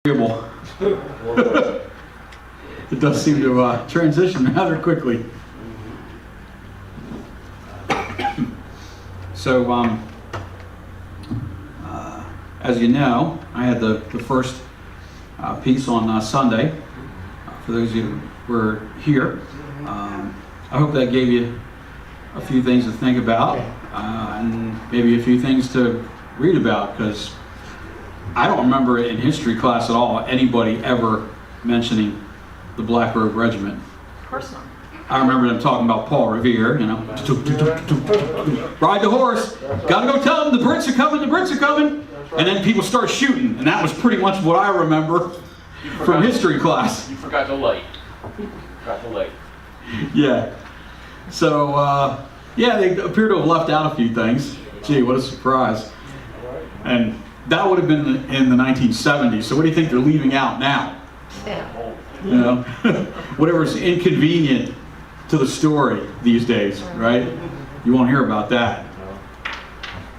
It does seem to transition rather quickly. So, as you know, I had the first piece on Sunday. For those of you who were here, I hope that gave you a few things to think about and maybe a few things to read about, because I don't remember in history class at all anybody ever mentioning the Black Robe Regiment. Of course not. I remember them talking about Paul Revere, you know, ride the horse, gotta go tell them the Brits are coming, the Brits are coming, and then people start shooting, and that was pretty much what I remember from history class. You forgot the light. Yeah. So, yeah, they appear to have left out a few things. Gee, what a surprise. And that would have been in the 1970s, so what do you think they're leaving out now? Yeah. You know, whatever's inconvenient to the story these days, right? You won't hear about that.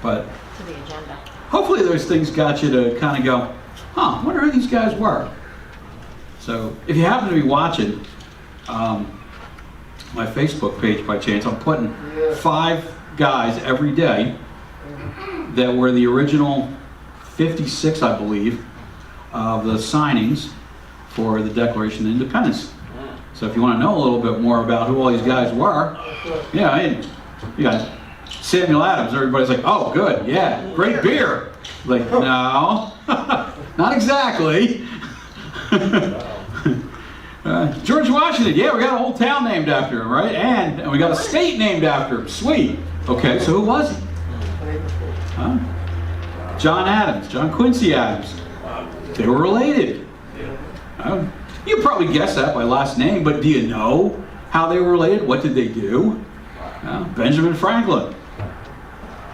But To the agenda. hopefully those things got you to kind of go, huh, I wonder who these guys were. So if you happen to be watching my Facebook page by chance, I'm putting 5 guys every day that were the original 56, I believe, of the signings for the Declaration of Independence. So if you want to know a little bit more about who all these guys were, yeah, and you got Samuel Adams. Everybody's like, oh, good, yeah, great beer. Like, no, not exactly. George Washington, yeah, we got a whole town named after him, right? And we got a state named after him. Sweet. Okay, so who was he? Huh? John Adams, John Quincy Adams. They were related. You probably guessed that by last name, but do you know how they were related? What did they do? Benjamin Franklin.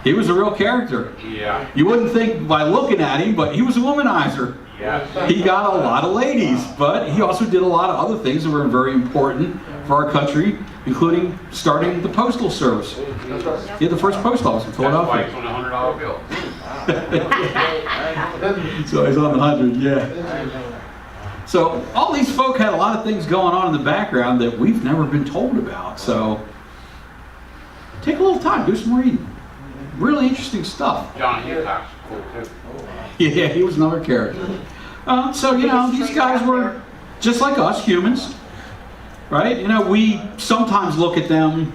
He was a real character. Yeah. You wouldn't think by looking at him, but he was a womanizer. Yeah. He got a lot of ladies, but he also did a lot of other things that were very important for our country, including starting the postal service. He had the first post office in That's why Philadelphia. it's on a $100 bill. So he's on the 100, yeah. So all these folk had a lot of things going on in the background that we've never been told about. So take a little time, do some reading. Really interesting stuff. John Hancock's cool too. Yeah, he was another character. So, you know, these guys were just like us, humans, right? You know, we sometimes look at them,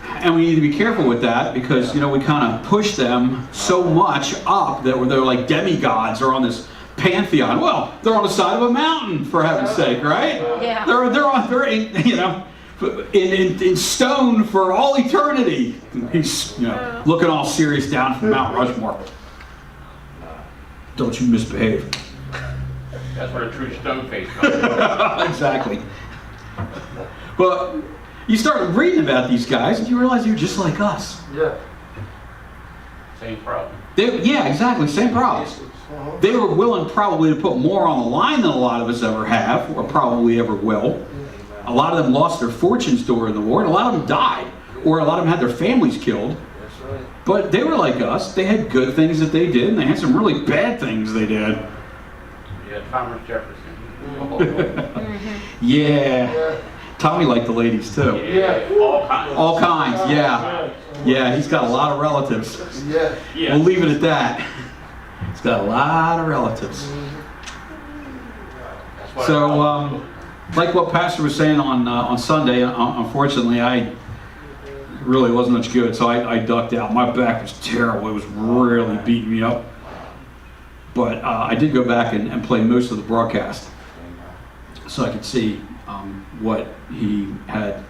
and we need to be careful with that, because, you know, we kind of push them so much up that they're like demigods or on this pantheon. Well, they're on the side of a mountain, for heaven's sake, right? Yeah. They're you know, in stone for all eternity. He's, you know, looking all serious down from Mount Rushmore. Don't you misbehave. That's where a true stone face comes from. Exactly. But you start reading about these guys and you realize they're just like us. Yeah. Same problem. Yeah, exactly. Same problems. They were willing probably to put more on the line than a lot of us ever have, or probably ever will. A lot of them lost their fortunes during the war, and a lot of them died, or a lot of them had their families killed. That's right. But they were like us. They had good things that they did, and they had some really bad things they did. Yeah, Thomas Jefferson. Yeah. Tommy liked the ladies too. Yeah, all kinds. All kinds, yeah. Yeah, he's got a lot of relatives. Yeah. Yeah. We'll leave it at that. He's got a lot of relatives. That's what So, like what Pastor was saying on Sunday, unfortunately, I really wasn't much good, so I ducked out. My back was terrible. It was really beating me up. But I did go back and play most of the broadcast, so I could see what he had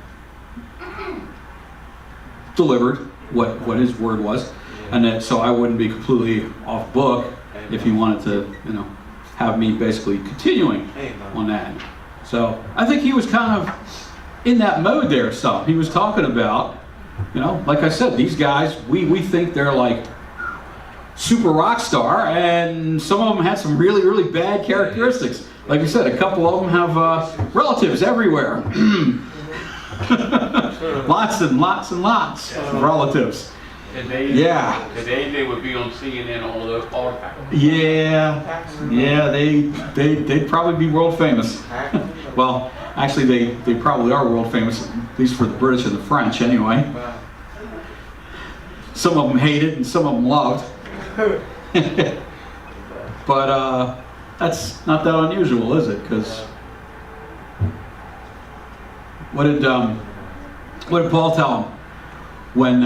delivered, what his word was, and that so I wouldn't be completely off book if he wanted to, you know, have me basically continuing on that. So I think he was kind of in that mode there. So he was talking about, you know, like I said, these guys, we think they're like super rock star, and some of them had some really, really bad characteristics. Like I said, a couple of them have relatives everywhere. Lots and lots and lots of relatives. Yeah. Today they would be on CNN all the time. Yeah, they'd probably be world famous. Well, actually, they probably are world famous, at least for the British and the French, anyway. Some of them hated and some of them loved. But that's not that unusual, is it? Because what did Paul tell them when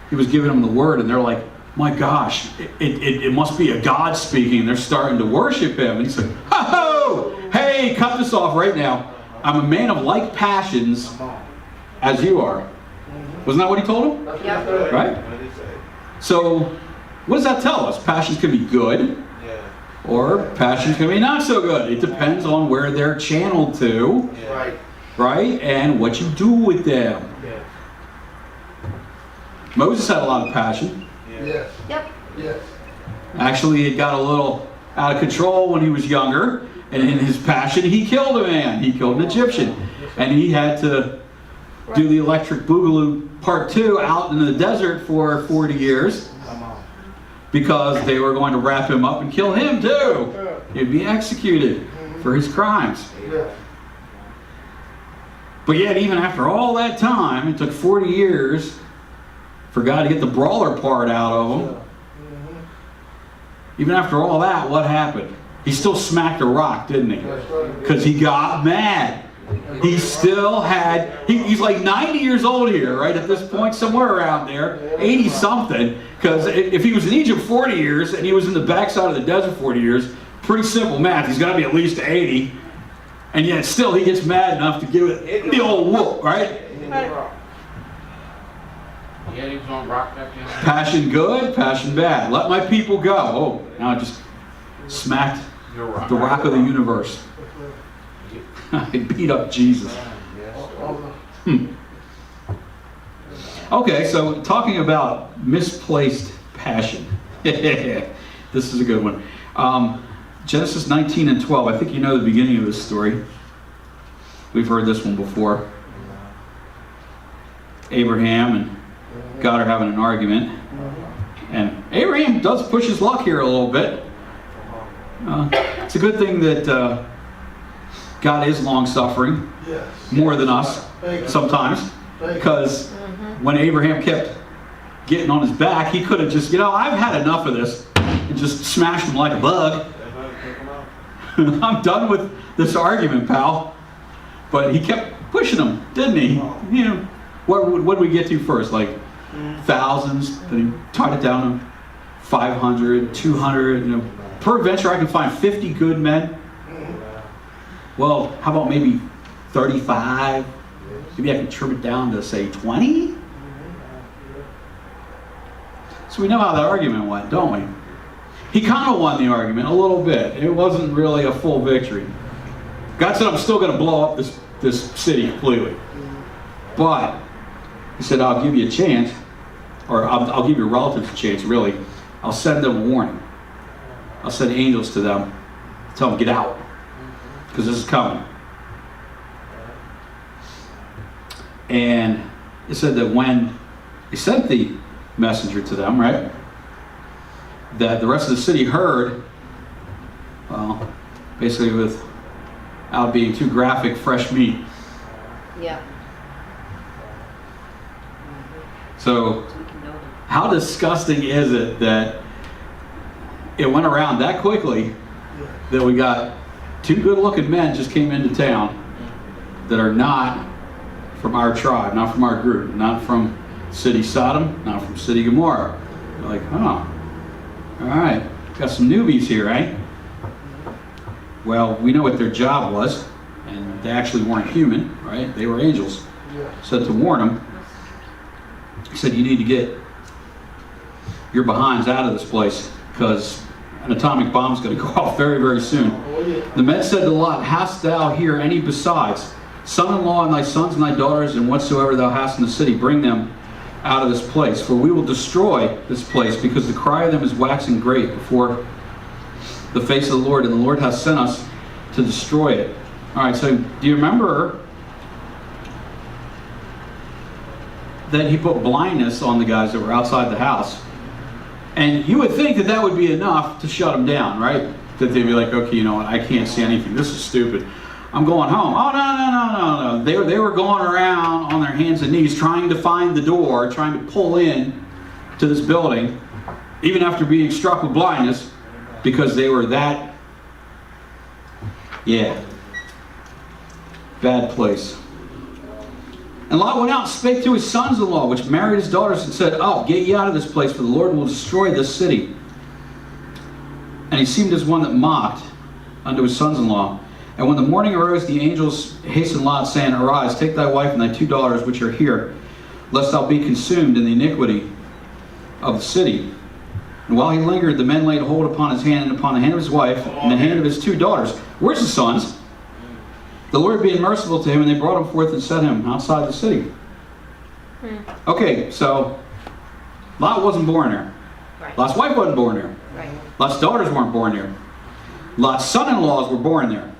he was giving them the word, and they're like, my gosh, it must be a God speaking. They're starting to worship him. And he said, ho, hey, cut this off right now. I'm a man of like passions as you are. Wasn't that what he told them? Yep. Right? So, what does that tell us? Passions can be good, or passions can be not so good. It depends on where they're channeled to, right? And what you do with them. Moses had a lot of passion. Yep. Yes. Actually, it got a little out of control when he was younger, and in his passion, he killed a man. He killed an Egyptian, and he had to do the electric boogaloo part 2 out in the desert for 40 years because they were going to wrap him up and kill him too. He'd be executed for his crimes. But yet, even after all that time, it took 40 years for God to get the brawler part out of him. Even after all that, what happened? He still smacked a rock, didn't he? Because he got mad. He still had, he's like 90 years old here, right? At this point, somewhere around there, 80 something. Because if he was in Egypt 40 years and he was in the backside of the desert 40 years, pretty simple math, he's got to be at least 80. And yet still he gets mad enough to give it the old whoop, right? Yeah, he was on rock back then. Passion good, passion bad. Let my people go. Oh, now I just smacked the rock of the universe. I beat up Jesus. Okay, so talking about misplaced passion. This is a good one. Genesis 19 and 12. I think you know the beginning of this story. We've heard this one before. Abraham and God are having an argument. And Abraham does push his luck here a little bit. It's a good thing that God is long-suffering, more than us sometimes. Because when Abraham kept getting on his back, he could have just, I've had enough of this, and just smashed him like a bug. I'm done with this argument, pal. But he kept pushing him, didn't he? What did we get to first? Like thousands, then he tied it down to 500, 200. Per adventure I can find 50 good men. Well, how about maybe 35? Maybe I can trim it down to, say, 20? So we know how that argument went, don't we? He kind of won the argument a little bit. It wasn't really a full victory. God said, I'm still going to blow up this city completely. But he said, I'll give you a chance, or I'll give your relatives a chance, really. I'll send them a warning. I'll send angels to them. Tell them, get out, because this is coming. And it said that when he sent the messenger to them, right, that the rest of the city heard, well, basically without being too graphic, fresh meat. Yeah. So how disgusting is it that it went around that quickly that we got 2 good-looking men just came into town that are not from our tribe, not from our group, not from City Sodom, not from City Gomorrah. They're like, oh, all right, got some newbies here, eh? Well, we know what their job was, and they actually weren't human, right? They were angels. So to warn them, he said, you need to get your behinds out of this place, because an atomic bomb is going to go off very, very soon. The men said to Lot, hast thou here any besides, son-in-law and thy sons and thy daughters, and whatsoever thou hast in the city, bring them out of this place. For we will destroy this place, because the cry of them is waxing great before the face of the Lord, and the Lord hath sent us to destroy it. All right, so do you remember that he put blindness on the guys that were outside the house. And you would think that that would be enough to shut them down, right? That they'd be like, okay, you know what, I can't see anything. This is stupid. I'm going home. Oh, no. They were going around on their hands and knees trying to find the door, trying to pull in to this building, even after being struck with blindness, because they were that, bad place. And Lot went out and spake to his sons-in-law, which married his daughters, and said, Up, get ye out of this place, for the Lord will destroy this city. And he seemed as one that mocked unto his sons-in-law. And when the morning arose, the angels hastened Lot, saying, Arise, take thy wife and thy 2 daughters which are here, lest thou be consumed in the iniquity of the city. And while he lingered, the men laid hold upon his hand and upon the hand of his wife and the hand of his 2 daughters. Where's the sons? The Lord being merciful to him, and they brought him forth and set him outside the city. Okay, so Lot wasn't born there. Right. Lot's wife wasn't born there. Right. Lot's daughters weren't born there. Lot's son-in-laws were born there.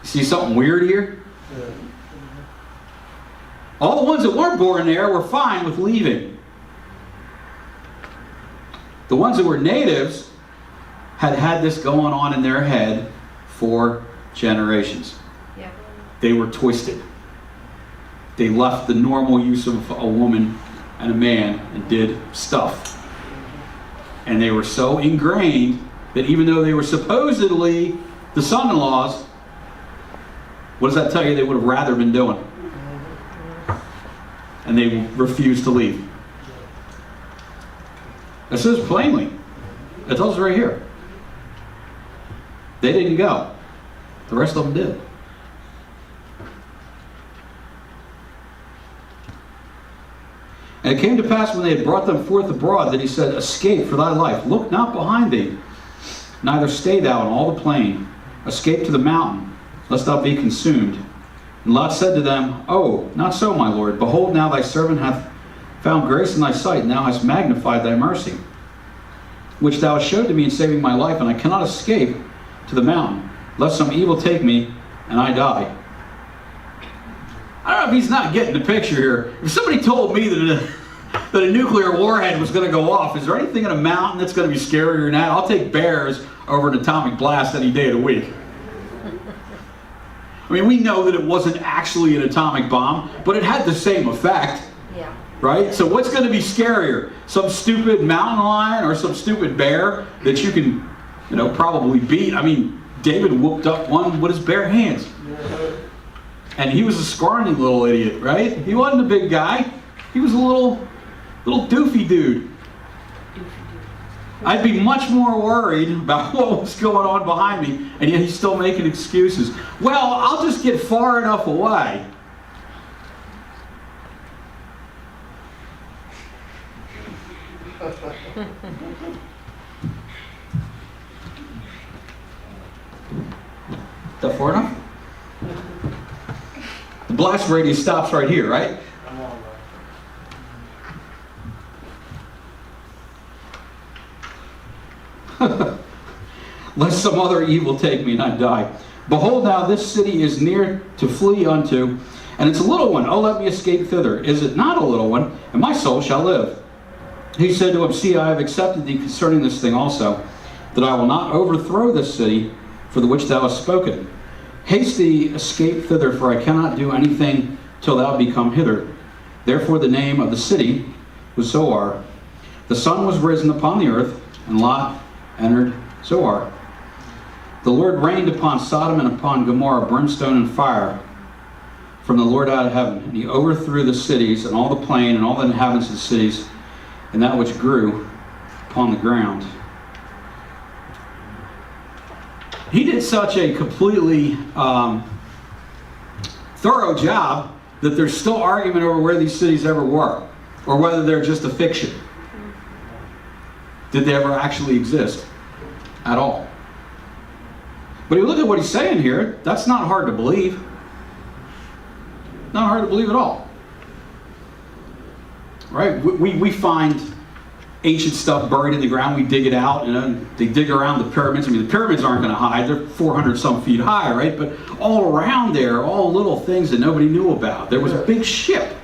See something weird here? All the ones that weren't born there were fine with leaving. The ones that were natives had this going on in their head for generations. Yeah. They were twisted. They left the normal use of a woman and a man and did stuff. And they were so ingrained that even though they were supposedly the son-in-laws, what does that tell you they would have rather been doing? And they refused to leave. It says plainly. It tells us right here. They didn't go. The rest of them did. And it came to pass when they had brought them forth abroad that he said, Escape for thy life. Look not behind thee. Neither stay thou in all the plain. Escape to the mountain, lest thou be consumed. And Lot said to them, Oh, not so, my Lord. Behold, now thy servant hath found grace in thy sight, and thou hast magnified thy mercy, which thou hast showed to me in saving my life, and I cannot escape to the mountain, lest some evil take me, and I die. I don't know if he's not getting the picture here. If somebody told me that a nuclear warhead was going to go off, is there anything in a mountain that's going to be scarier than that? I'll take bears over an atomic blast any day of the week. I mean, we know that it wasn't actually an atomic bomb, but it had the same effect. Yeah. Right? So what's going to be scarier? Some stupid mountain lion or some stupid bear that you can, probably beat? I mean, David whooped up one with his bare hands. And he was a scrawny little idiot, right? He wasn't a big guy. He was a little doofy dude. I'd be much more worried about what was going on behind me, and yet he's still making excuses. Well, I'll just get far enough away. Is that far enough? The blast radius stops right here, right? Lest some other evil take me and I die. Behold, now this city is near to flee unto, and it's a little one. Oh, let me escape thither. Is it not a little one? And my soul shall live. He said to him, See, I have accepted thee concerning this thing also, that I will not overthrow this city for the which thou hast spoken. Haste thee, escape thither, for I cannot do anything till thou be come hither. Therefore the name of the city was Zoar. The sun was risen upon the earth, and Lot entered Zoar. The Lord rained upon Sodom and upon Gomorrah brimstone and fire from the Lord out of heaven. And he overthrew the cities and all the plain and all the inhabitants of the cities and that which grew upon the ground. He did such a completely thorough job that there's still argument over where these cities ever were, or whether they're just a fiction. Did they ever actually exist at all? But if you look at what he's saying here, that's not hard to believe. Not hard to believe at all. Right? We find ancient stuff buried in the ground. We dig it out, they dig around the pyramids. I mean, the pyramids aren't going to hide. They're 400 some feet high, right? But all around there, all little things that nobody knew about. There was a big ship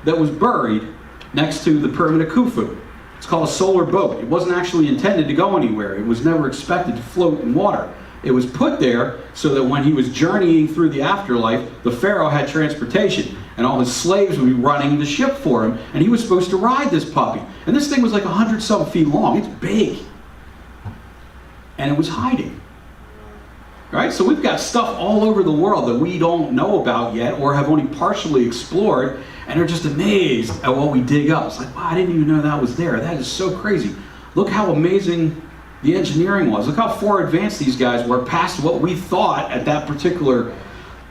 that was buried next to the Pyramid of Khufu. It's called a solar boat. It wasn't actually intended to go anywhere. It was never expected to float in water. It was put there so that when he was journeying through the afterlife, the Pharaoh had transportation, and all his slaves would be running the ship for him, and he was supposed to ride this puppy. And this thing was like 100 some feet long. It's big. And it was hiding. Right? So we've got stuff all over the world that we don't know about yet or have only partially explored, and are just amazed at what we dig up. It's like, wow, I didn't even know that was there. That is so crazy. Look how amazing the engineering was. Look how far advanced these guys were past what we thought at that particular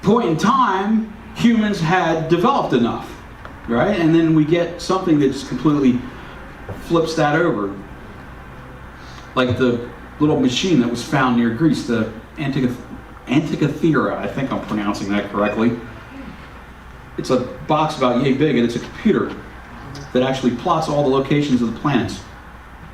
point in time humans had developed enough. Right? And then we get something that just completely flips that over. Like the little machine that was found near Greece, the Antikythera, I think I'm pronouncing that correctly. It's a box about yay big, and it's a computer that actually plots all the locations of the planets.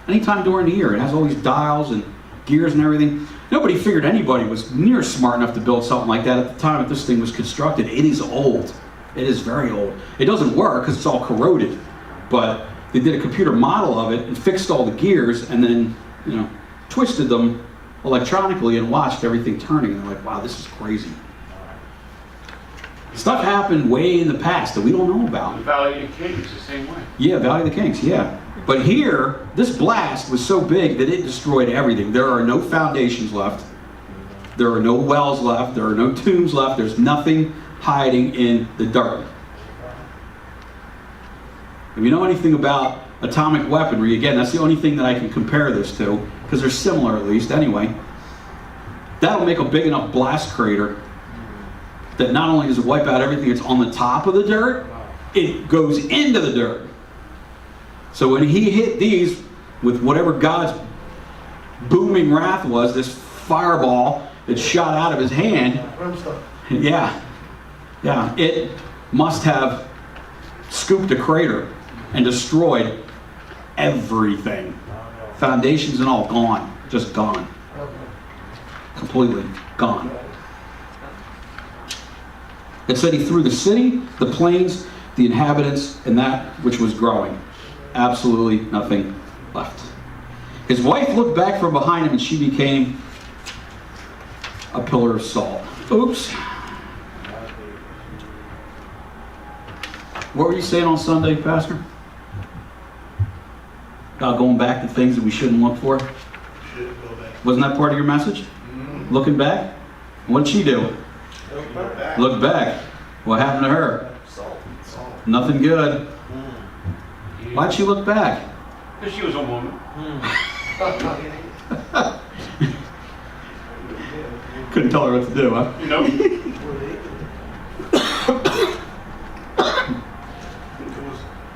Anytime during the year, it has all these dials and gears and everything. Nobody figured anybody was near smart enough to build something like that at the time that this thing was constructed. It is old. It is very old. It doesn't work because it's all corroded, but they did a computer model of it and fixed all the gears and then, twisted them electronically and watched everything turning. And they're like, wow, this is crazy. Stuff happened way in the past that we don't know about. The Valley of the Kings, the same way. Yeah, Valley of the Kings, yeah. But here, this blast was so big that it destroyed everything. There are no foundations left. There are no wells left. There are no tombs left. There's nothing hiding in the dirt. If you know anything about atomic weaponry, again, that's the only thing that I can compare this to, because they're similar at least anyway. That'll make a big enough blast crater that not only does it wipe out everything that's on the top of the dirt, it goes into the dirt. So when he hit these with whatever God's booming wrath was, this fireball that shot out of his hand, it must have scooped a crater and destroyed everything. Foundations and all gone, just gone. Completely gone. It said he threw the city, the plains, the inhabitants, and that which was growing. Absolutely nothing left. His wife looked back from behind him and she became a pillar of salt. Oops. What were you saying on Sunday, Pastor? About going back to things that we shouldn't look for? Wasn't that part of your message? Mm-hmm. Looking back? What'd she do? Look back. What happened to her? Salt. Nothing good. Why'd she look back? Because she was a woman. Couldn't tell her what to do, huh? Nope.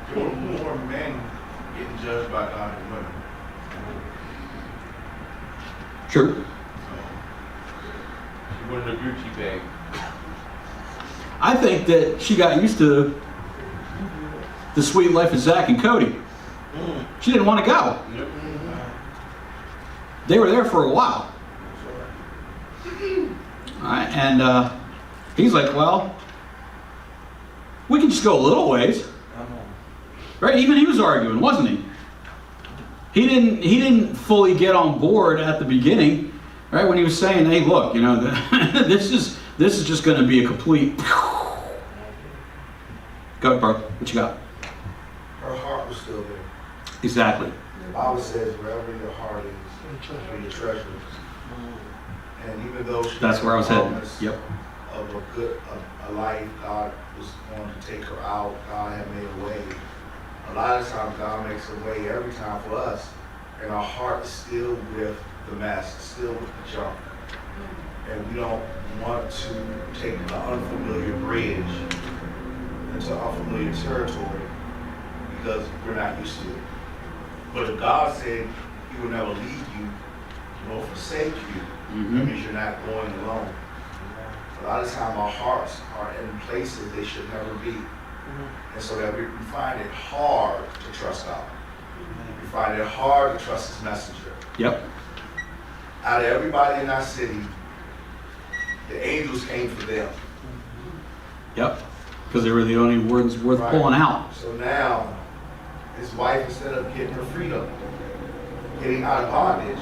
There were more men getting judged by God than women. True. She wanted a Gucci bag. I think that she got used to the sweet life of Zach and Cody. She didn't want to go. Yep. They were there for a while. And he's like, well, we can just go a little ways. Right? Even he was arguing, wasn't he? He didn't fully get on board at the beginning, right? When he was saying, hey, look, this is just going to be a complete. Go, bro. What you got? Her heart was still there. Exactly. The Bible says, wherever your heart is, where your treasure is. And even though she That's where I was heading. promise Yep. of a life, God was going to take her out. God had made a way. A lot of times, God makes a way every time for us, and our heart is still with the mess, still with the junk. And we don't want to take an unfamiliar bridge into unfamiliar territory because we're not used to it. But if God said He will never leave you nor forsake you, that means you're not going alone. A lot of times our hearts are in places they should never be. And so that we find it hard to trust God. We find it hard to trust his messenger. Yep. Out of everybody in that city, the angels came for them. Yep. Because they were the only ones worth Right. pulling out. So now, his wife, instead of getting her freedom, getting out of bondage,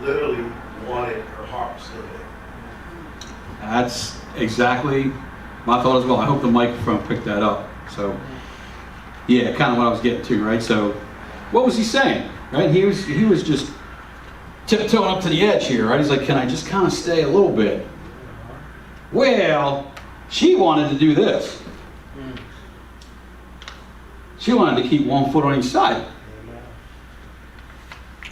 literally wanted her heart restored. That's exactly my thought as well. I hope the microphone picked that up. So, yeah, kind of what I was getting to, right? So, what was he saying, right? He was just tiptoeing up to the edge here, right? He's like, can I just kind of stay a little bit? Well, she wanted to do this. She wanted to keep one foot on each side.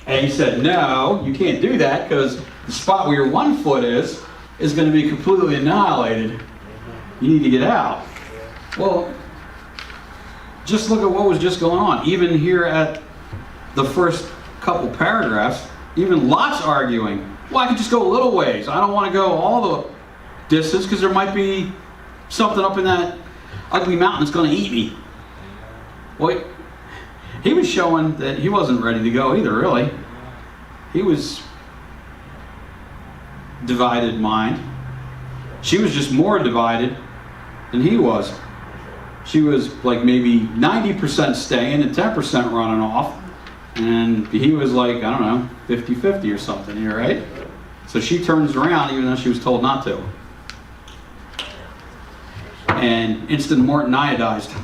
And he said, no, you can't do that because the spot where your one foot is going to be completely annihilated. You need to get out. Well, just look at what was just going on. Even here at the first couple paragraphs, even Lot's arguing, well, I could just go a little ways. I don't want to go all the distance because there might be something up in that ugly mountain that's going to eat me. Well, he was showing that he wasn't ready to go either, really. He was divided mind. She was just more divided than he was. She was like maybe 90% staying and 10% running off. And he was like, I don't know, 50-50 or something here, right? So she turns around even though she was told not to. And instant Morton iodized.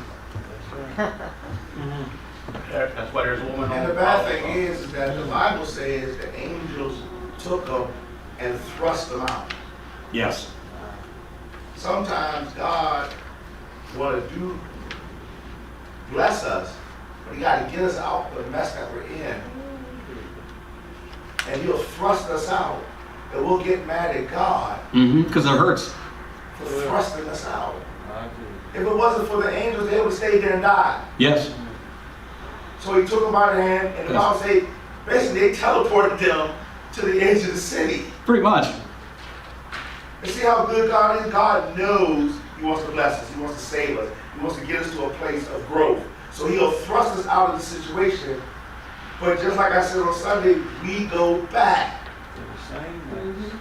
That's why there's a woman on And the bad thing is that the Bible says the angels took them and thrust them out. Yes. Sometimes God want to bless us, but he got to get us out of the mess that we're in. And he'll thrust us out, and we'll get mad at God Because it hurts. for thrusting us out. If it wasn't for the angels, they would have stayed there and died. Yes. So he took them by the hand, and the Bible says, basically they teleported them to the edge of the city. Pretty much. And see how good God is? God knows he wants to bless us. He wants to save us. He wants to get us to a place of growth. So he'll thrust us out of the situation. But just like I said on Sunday, we go back.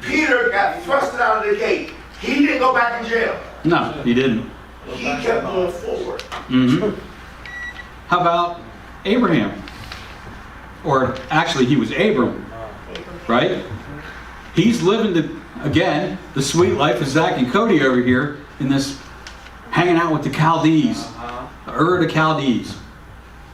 Peter got thrusted out of the gate. He didn't go back in jail. No, he didn't. He kept going forward. How about Abraham? Or actually, he was Abram, right? He's living the sweet life of Zach and Cody over here in this hanging out with the Chaldees, Ur of the Chaldees.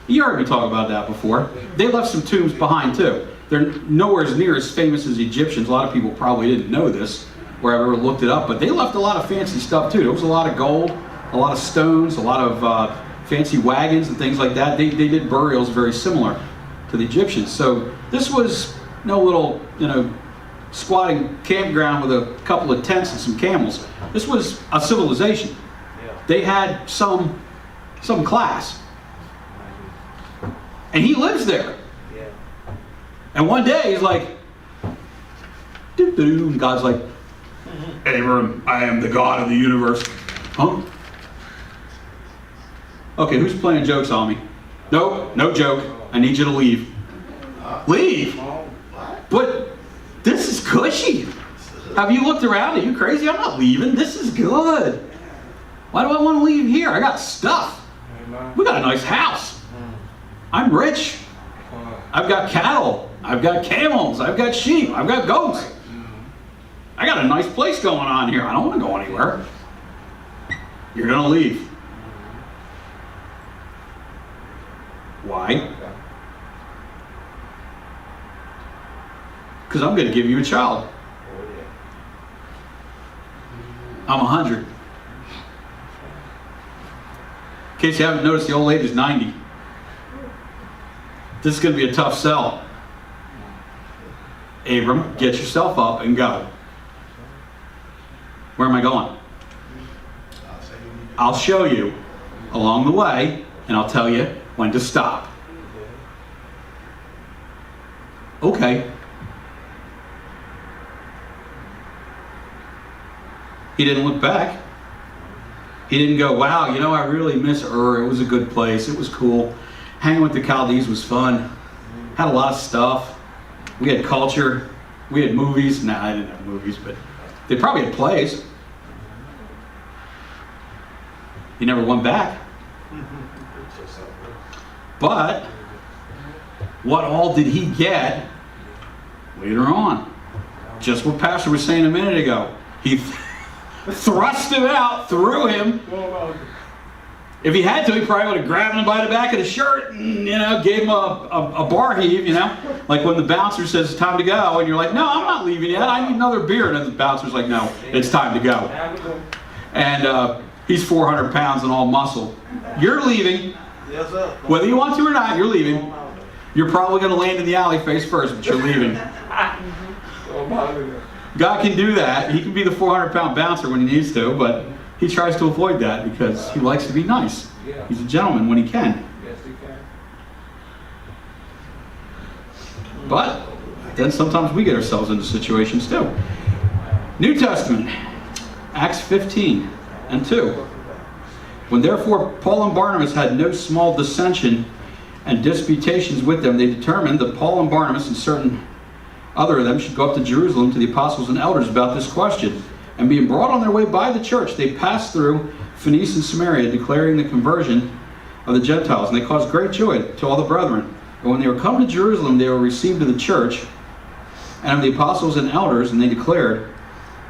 You heard me talk about that before. They left some tombs behind too. They're nowhere near as famous as the Egyptians. A lot of people probably didn't know this or ever looked it up, but they left a lot of fancy stuff too. There was a lot of gold, a lot of stones, a lot of fancy wagons and things like that. They did burials very similar to the Egyptians. So this was no little, squatting campground with a couple of tents and some camels. This was a civilization. They had some class. And he lives there. And one day he's like, doo-doo, and God's like, Abram, I am the God of the universe. Huh? Okay, who's playing jokes on me? Nope, no joke. I need you to leave. Leave? But this is cushy. Have you looked around? Are you crazy? I'm not leaving. This is good. Why do I want to leave here? I got stuff. We got a nice house. I'm rich. I've got cattle. I've got camels. I've got sheep. I've got goats. I got a nice place going on here. I don't want to go anywhere. You're going to leave. Why? Because I'm going to give you a child. I'm 100. In case you haven't noticed, the old lady's 90. This is going to be a tough sell. Abram, get yourself up and go. Where am I going? I'll show you along the way, and I'll tell you when to stop. Okay. He didn't look back. He didn't go, wow, I really miss Ur. It was a good place. It was cool. hanging with the Chaldees was fun. Had a lot of stuff. We had culture. We had movies. Nah, I didn't have movies, but they probably had plays. He never went back. But what all did he get later on? Just what Pastor was saying a minute ago. He thrust him out, threw him. If he had to, he probably would have grabbed him by the back of the shirt and, gave him a bar heave, Like when the bouncer says it's time to go, and you're like, no, I'm not leaving yet. I need another beer. And then the bouncer's like, no, it's time to go. And he's 400 pounds and all muscle. You're leaving. Whether you want to or not, you're leaving. You're probably going to land in the alley face first, but you're leaving. God can do that. He can be the 400-pound bouncer when he needs to, but he tries to avoid that because he likes to be nice. He's a gentleman when he can. But then sometimes we get ourselves into situations too. New Testament, Acts 15 and 2. When therefore Paul and Barnabas had no small dissension and disputations with them, they determined that Paul and Barnabas and certain other of them should go up to Jerusalem to the apostles and elders about this question. And being brought on their way by the church, they passed through Phoenicia and Samaria, declaring the conversion of the Gentiles. And they caused great joy to all the brethren. But when they were come to Jerusalem, they were received of the church and of the apostles and elders, and they declared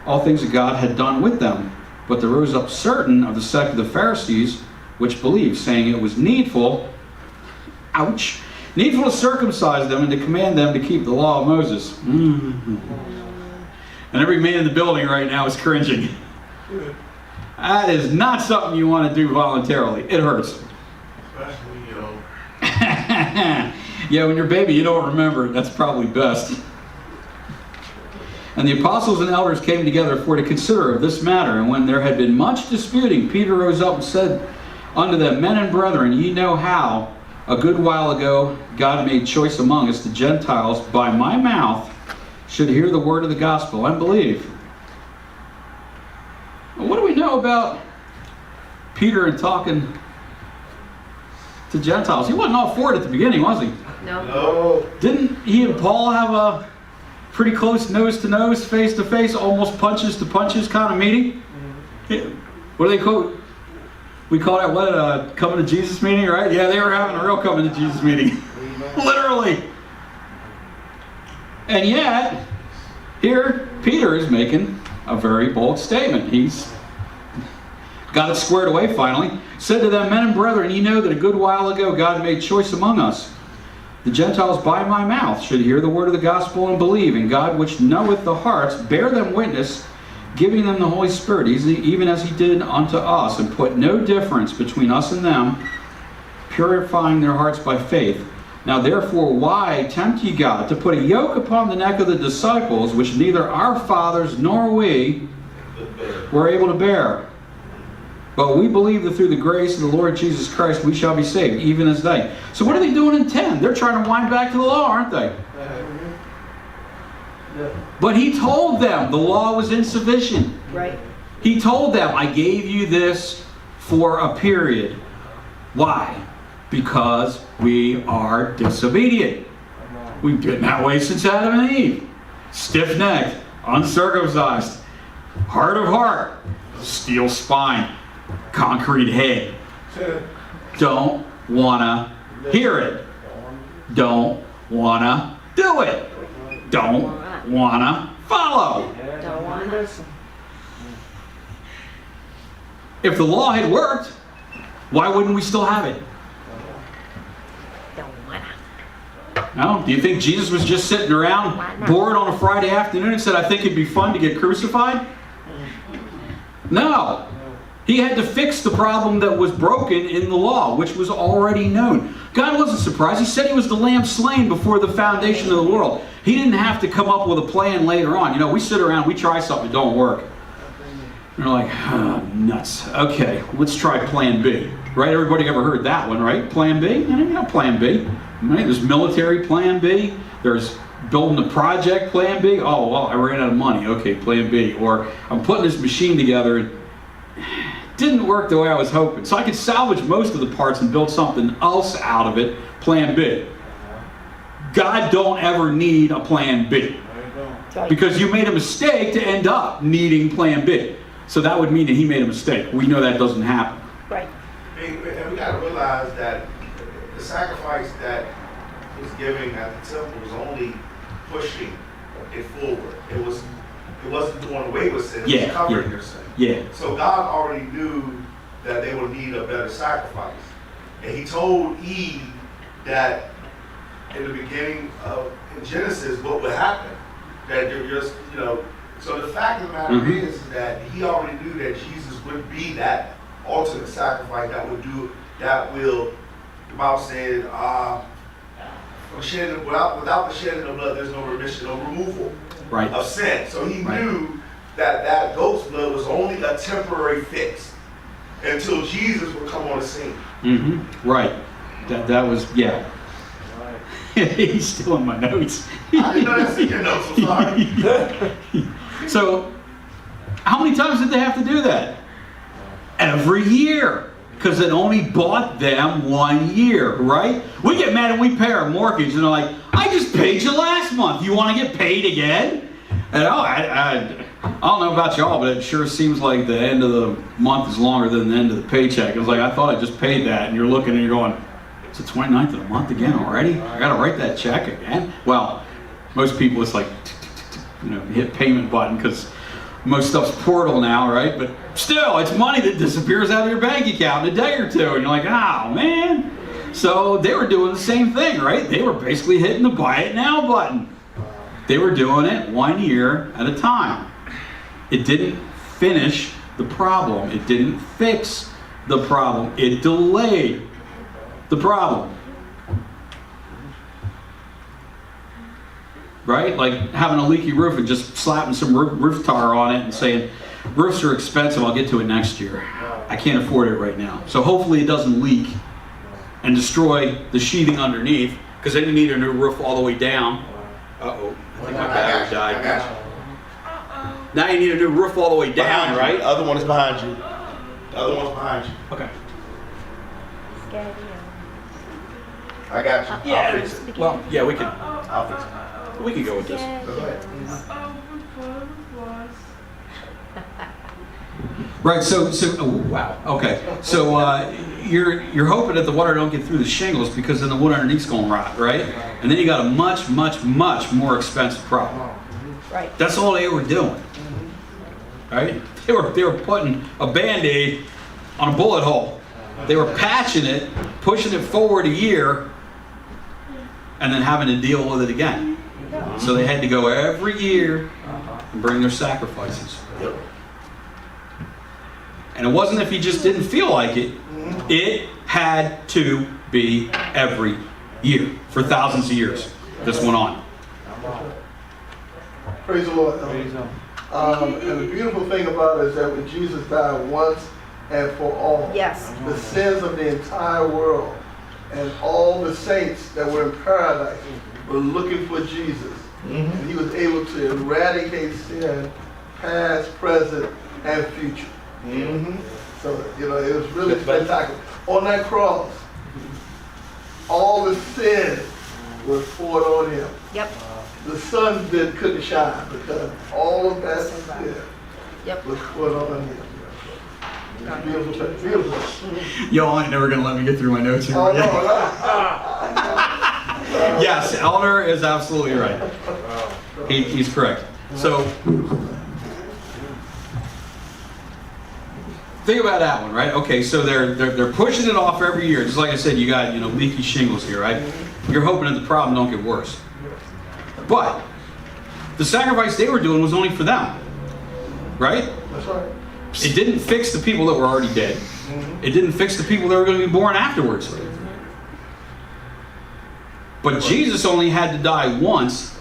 all things that God had done with them. But there rose up certain of the sect of the Pharisees, which believed, saying it was needful, needful to circumcise them and to command them to keep the law of Moses. Mm-hmm. And every man in the building right now is cringing. That is not something you want to do voluntarily. It hurts. Yeah, when you're a baby, you don't remember it. That's probably best. And the apostles and elders came together for to consider of this matter. And when there had been much disputing, Peter rose up and said unto them, Men and brethren, ye know how a good while ago God made choice among us, the Gentiles, by my mouth, should hear the word of the gospel and believe. Well, what do we know about Peter and talking to Gentiles? He wasn't all for it at the beginning, was he? No. Didn't he and Paul have a pretty close nose-to-nose, face-to-face, almost punches-to-punches kind of meeting? What do they call it? We call that, what, coming to Jesus meeting, right? Yeah, they were having a real coming to Jesus meeting. Literally. And yet, here, Peter is making a very bold statement. He's got it squared away finally. Said to them, Men and brethren, ye know that a good while ago God made choice among us, the Gentiles by my mouth should hear the word of the gospel and believe. And God, which knoweth the hearts, bear them witness, giving them the Holy Spirit, even as he did unto us, and put no difference between us and them, purifying their hearts by faith. Now therefore, why tempt ye God to put a yoke upon the neck of the disciples, which neither our fathers nor we were able to bear? But we believe that through the grace of the Lord Jesus Christ we shall be saved, even as they. So what are they doing in 10? They're trying to wind back to the law, aren't they? But he told them the law was insufficient. Right. He told them, I gave you this for a period. Why? Because we are disobedient. We've been that way since Adam and Eve. Stiff-necked, uncircumcised, hard of heart, steel spine, concrete head. Don't want to hear it. Don't want to do it. Don't want to follow. Don't want to. If the law had worked, why wouldn't we still have it? Don't want to. No? Do you think Jesus was just sitting around bored on a Friday afternoon and said, I think it'd be fun to get crucified? No. He had to fix the problem that was broken in the law, which was already known. God wasn't surprised. He said he was the lamb slain before the foundation of the world. He didn't have to come up with a plan later on. You know, we sit around, we try something, it don't work. And we're like, oh, nuts. Okay, let's try plan B. Right? Everybody ever heard that one, right? Plan B? You know, plan B. Right? There's military plan B. There's building a project plan B. Oh, well, I ran out of money. Okay, plan B. Or I'm putting this machine together. didn't work the way I was hoping. So I could salvage most of the parts and build something else out of it, plan B. God don't ever need a plan B. Because you made a mistake to end up needing plan B. So that would mean that he made a mistake. We know that doesn't happen. Right. And we got to realize that the sacrifice that was given at the temple was only pushing it forward. It wasn't doing away with sin. It was covering their sin. Yeah. So God already knew that they would need a better sacrifice. And he told Eve that in the beginning of in Genesis what would happen. That you're just, so the fact of the matter is that he already knew that Jesus would be that ultimate sacrifice that will, the Bible said, without the shedding of blood, there's no remission, no removal of sin. So he knew that goat's blood was only a temporary fix until Jesus would come on the scene. Mm-hmm. Right. That was, yeah. He's still in my notes. I didn't know that's in your notes, I'm sorry. So, how many times did they have to do that? Every year. Because it only bought them 1 year, right? We get mad and we pay our mortgage and they're like, I just paid you last month. You want to get paid again? And I don't know about y'all, but it sure seems like the end of the month is longer than the end of the paycheck. It was like, I thought I just paid that. And you're looking and you're going, it's the 29th of the month again already? I got to write that check again? Well, most people it's like, hit payment button because most stuff's portal now, right? But still, it's money that disappears out of your bank account in a day or two. And you're like, oh, man. So they were doing the same thing, right? They were basically hitting the buy it now button. They were doing it 1 year at a time. It didn't finish the problem. It didn't fix the problem. It delayed the problem. Right? Like having a leaky roof and just slapping some roof tar on it and saying, roofs are expensive, I'll get to it next year. I can't afford it right now. So hopefully it doesn't leak and destroy the sheathing underneath, because then you need a new roof all the way down. Uh-oh, I think my battery died. Now you need a new roof all the way down, right? The other one is behind you. The other one's behind you. Okay. I got you. Yeah. I'll fix it. Well, yeah, we can I'll fix it. we can go with this. Go ahead. Right. So oh, wow. Okay. So you're hoping that the water don't get through the shingles, because then the wood underneath's going to rot, right? And then you got a much more expensive problem. Right. That's all they were doing. Right? They were putting a Band-Aid on a bullet hole. They were patching it, pushing it forward a year, and then having to deal with it again. So they had to go every year and bring their sacrifices. And it wasn't if you just didn't feel like it. It had to be every year for thousands of years. This went on. Praise the Lord. And the beautiful thing about it is that when Jesus died once and for all, Yes. the sins of the entire world and all the saints that were in paradise were looking for Jesus. And he was able to eradicate sin, past, present, and future. So, it was really spectacular. On that cross, all the sin was poured on him. Yep. The sun couldn't shine because all of that sin Yep. was poured on him. Beautiful, beautiful. Y'all ain't never gonna let me get through my notes here. Oh, no, Yes, Elder is absolutely right. He's correct. So, think about that one, right? Okay, so they're pushing it off every year. Just like I said, you got leaky shingles here, right? You're hoping that the problem don't get worse. But the sacrifice they were doing was only for them, right? That's right. It didn't fix the people that were already dead. It didn't fix the people that were going to be born afterwards. But Jesus only had to die once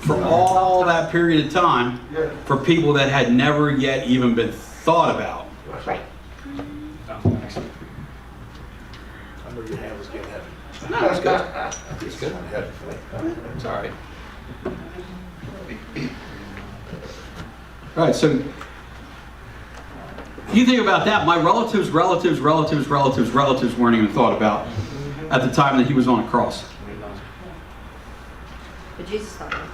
for all that period of time for people that had never yet even been thought about. Right. I know your hand was getting heavy. No, it's good. It's good. It's all right. All right, so You think about that, my relatives weren't even thought about at the time that he was on a cross. But Jesus thought that.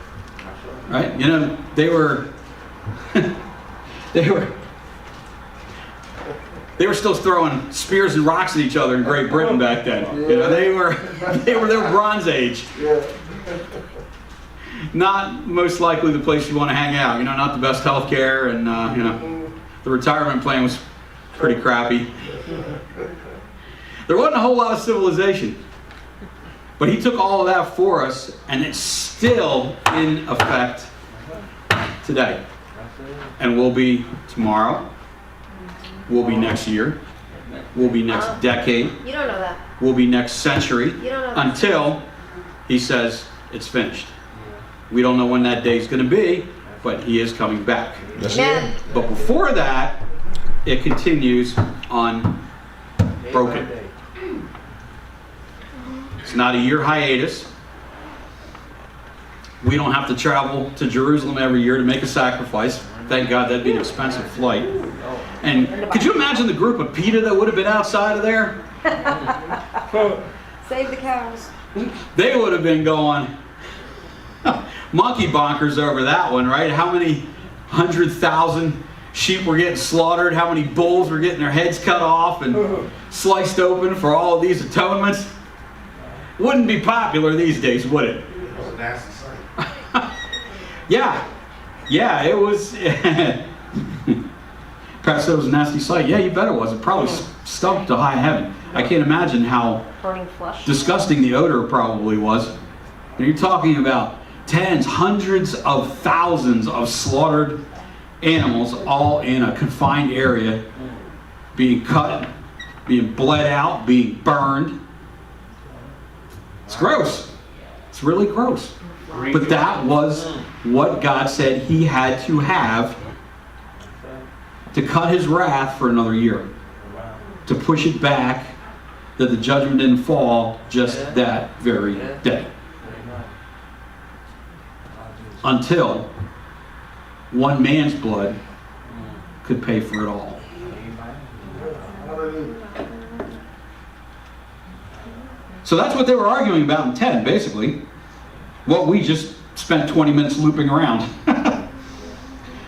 Right? You know, they were still throwing spears and rocks at each other in Great Britain back then. You know, they were Bronze Age. Yeah. Not most likely the place you want to hang out. You know, not the best health care, and you know, the retirement plan was pretty crappy. There wasn't a whole lot of civilization. But he took all of that for us, and it's still in effect today. And will be tomorrow, will be next year, will be next decade, You don't know that. will be next century, You don't know that. until he says it's finished. We don't know when that day is going to be, but he is coming back. Amen. But before that, it continues unbroken. It's not a year hiatus. We don't have to travel to Jerusalem every year to make a sacrifice. Thank God, that'd be an expensive flight. And could you imagine the group of PETA that would have been outside of there? Save the cows. They would have been going monkey bonkers over that one, right? How many 100,000 sheep were getting slaughtered? How many bulls were getting their heads cut off and sliced open for all of these atonements? Wouldn't be popular these days, would it? It was a nasty sight. Yeah, it was. Perhaps it was a nasty sight. Yeah, you bet it was. It probably stunk to high heaven. I can't imagine how Burning flesh. disgusting the odor probably was. And you're talking about tens, hundreds of thousands of slaughtered animals all in a confined area, being cut, being bled out, being burned. It's gross. It's really gross. But that was what God said he had to have to cut his wrath for another year. To push it back, that the judgment didn't fall just that very day. Until one man's blood could pay for it all. So that's what they were arguing about in 10, basically. What we just spent 20 minutes looping around.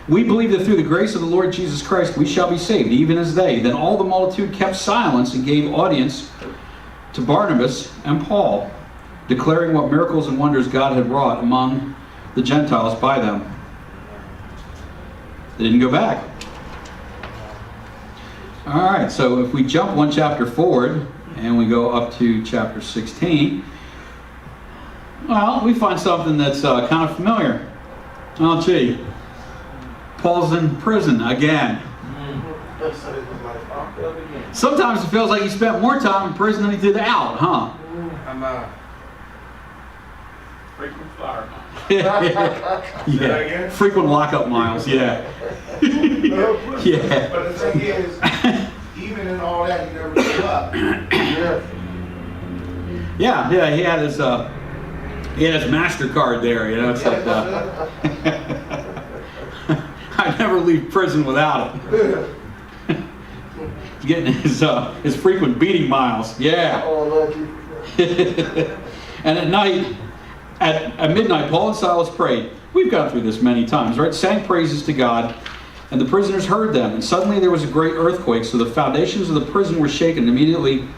We believe that through the grace of the Lord Jesus Christ we shall be saved, even as they. Then all the multitude kept silence and gave audience to Barnabas and Paul, declaring what miracles and wonders God had wrought among the Gentiles by them. They didn't go back. All right, so if we jump one chapter forward and we go up to chapter 16, well, we find something that's kind of familiar. Oh, gee. Paul's in prison again. Sometimes it feels like he spent more time in prison than he did out, huh? Frequent flyer miles. Yeah. Frequent lockup miles, yeah. Yeah. But the thing is, even in all that, he never gave up. Yeah, he had his MasterCard there, you know, it's like I never leave prison without it. He's getting his frequent beating miles, yeah. And at night, at midnight, Paul and Silas prayed. We've gone through this many times, right? Sang praises to God, and the prisoners heard them. And suddenly there was a great earthquake, so the foundations of the prison were shaken. Immediately,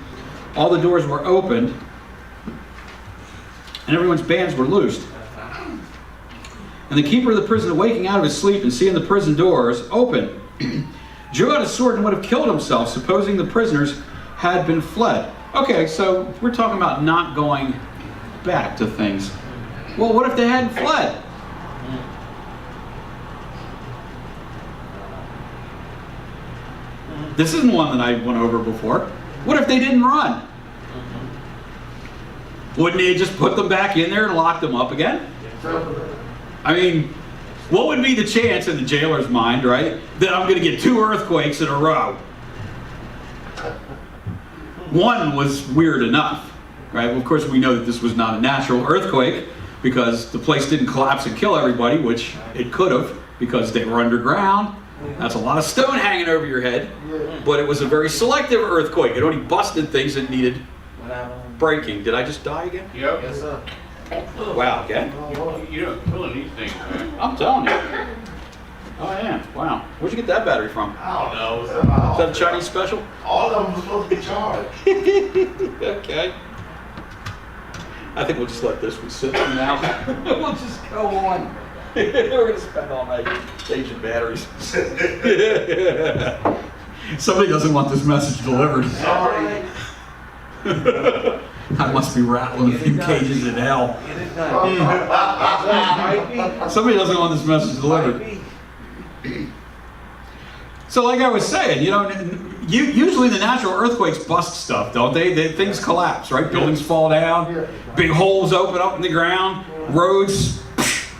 all the doors were opened, and everyone's bands were loosed. And the keeper of the prison, waking out of his sleep and seeing the prison doors open, drew out a sword and would have killed himself, supposing the prisoners had been fled. Okay, so we're talking about not going back to things. Well, what if they hadn't fled? This isn't one that I went over before. What if they didn't run? Wouldn't he just put them back in there and lock them up again? I mean, what would be the chance in the jailer's mind, right, that I'm going to get 2 earthquakes in a row? One was weird enough, right? Well, of course, we know that this was not a natural earthquake because the place didn't collapse and kill everybody, which it could have because they were underground. That's a lot of stone hanging over your head, Yeah. but it was a very selective earthquake. It only busted things that needed breaking. Did I just die again? Yep. Yes, sir. Wow, again? You know, killing these things, man. I'm telling you. Oh yeah, wow. Where'd you get that battery from? I don't know. It's in my Is house. that a Chinese special? All of them were supposed to be charged. Okay. I think we'll just let this one sit for now. We'll just go on. We're going to spend all night changing batteries. Somebody doesn't want this message delivered. Sorry. I must be rattling a few cages in hell. Get it done. Might be. Somebody doesn't want this message delivered. Might be. So like I was saying, you know, usually the natural earthquakes bust stuff, don't they? Things collapse, right? Buildings fall down, Yeah. big holes open up in the ground, roads,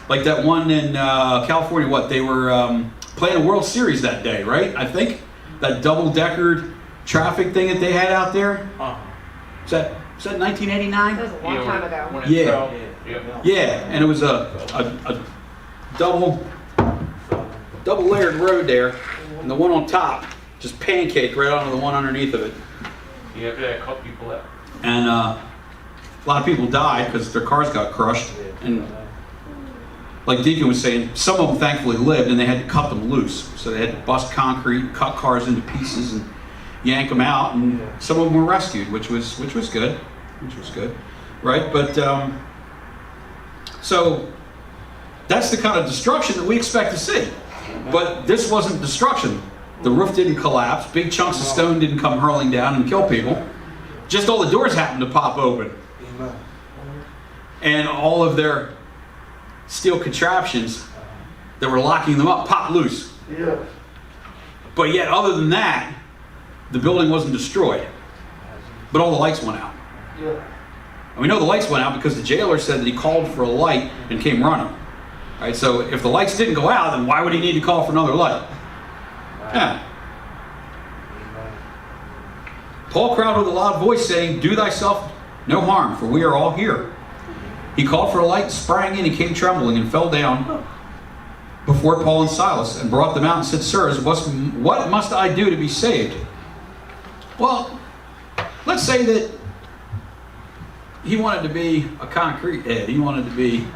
like that one in California, what, they were playing a World Series that day, right? I think, that double-deckered traffic thing that they had out there. Is that 1989? That was a long time ago. When it Yeah. fell. Yep. Yeah, and it was a double layered road there, and the one on top just pancaked right onto the one underneath of it. Yeah, that cut people out. And a lot of people died because their cars got crushed. And like Deacon was saying, some of them thankfully lived, and they had to cut them loose. So they had to bust concrete, cut cars into pieces, and yank them out. And some of them were rescued, which was good, right? But so that's the kind of destruction that we expect to see. But this wasn't destruction. The roof didn't collapse. Big chunks of stone didn't come hurling down and kill people. Just all the doors happened to pop open. Amen. And all of their steel contraptions that were locking them up popped loose. Yeah. But yet, other than that, the building wasn't destroyed. But all the lights went out. Yeah. And we know the lights went out because the jailer said that he called for a light and came running. Right, so if the lights didn't go out, then why would he need to call for another light? Yeah. Paul cried with a loud voice, saying, "Do thyself no harm, for we are all here." He called for a light, sprang in, and came trembling, and fell down before Paul and Silas, and brought them out and said, "Sirs, what must I do to be saved?" Well, let's say that he wanted to be a concrete head. He wanted to be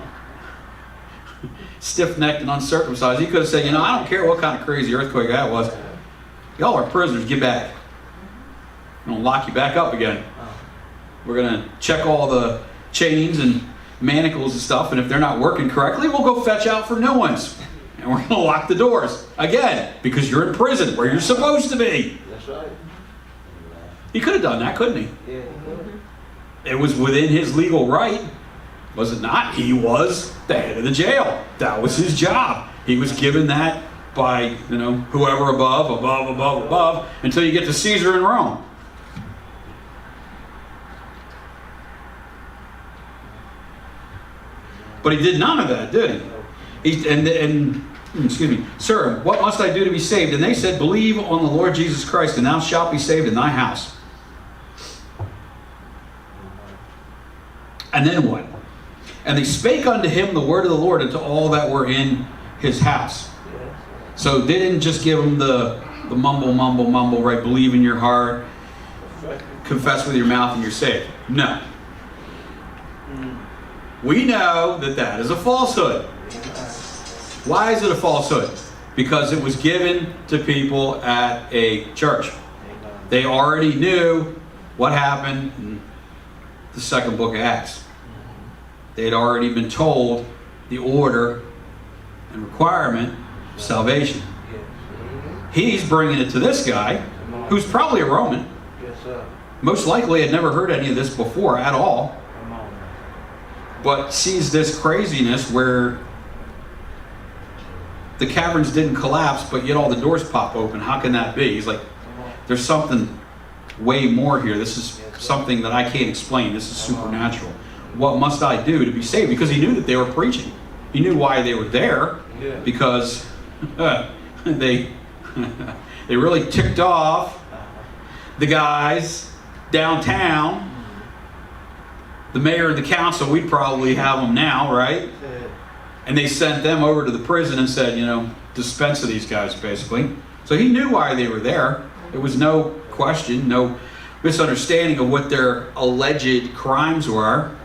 stiff-necked and uncircumcised. He could have said, I don't care what kind of crazy earthquake that was. Y'all are prisoners. Get back. I'm going to lock you back up again. We're going to check all the chains and manacles and stuff, and if they're not working correctly, we'll go fetch out for new ones. And we're going to lock the doors again because you're in prison where you're supposed to be. That's right. He could have done that, couldn't he? Yeah. It was within his legal right, was it not? He was the head of the jail. That was his job. He was given that by, whoever above, until you get to Caesar in Rome. But he did none of that, did he? Excuse me, "Sir, what must I do to be saved?" And they said, "Believe on the Lord Jesus Christ, and thou shalt be saved in thy house." And then what? "And they spake unto him the word of the Lord unto all that were in his house." So they didn't just give him the mumble, right? Believe in your heart, confess with your mouth, and you're saved. No. We know that that is a falsehood. Why is it a falsehood? Because it was given to people at a church. They already knew what happened in the second book of Acts. They had already been told the order and requirement of salvation. He's bringing it to this guy, who's probably a Roman. Yes, sir. Most likely had never heard any of this before at all, Come on. but sees this craziness where the caverns didn't collapse, but yet all the doors pop open. How can that be? He's like, there's something way more here. This is something that I can't explain. This is supernatural. What must I do to be saved? Because he knew that they were preaching. He knew why they were there, because they really ticked off the guys downtown. The mayor and the council, we'd probably have them now, right? And they sent them over to the prison and said, dispense of these guys, basically. So he knew why they were there. There was no question, no misunderstanding of what their alleged crimes were.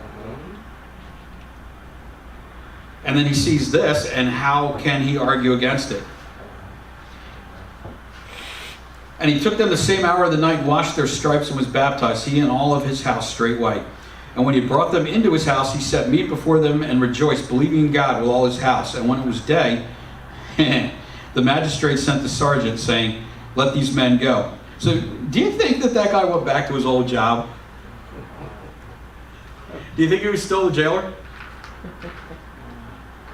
And then he sees this, and how can he argue against it? And he took them the same hour of the night, washed their stripes, and was baptized, he and all of his house straightway. And when he brought them into his house, he set meat before them and rejoiced, believing in God with all his house. And when it was day, the magistrate sent the sergeant, saying, let these men go. So do you think that guy went back to his old job? Do you think he was still a jailer?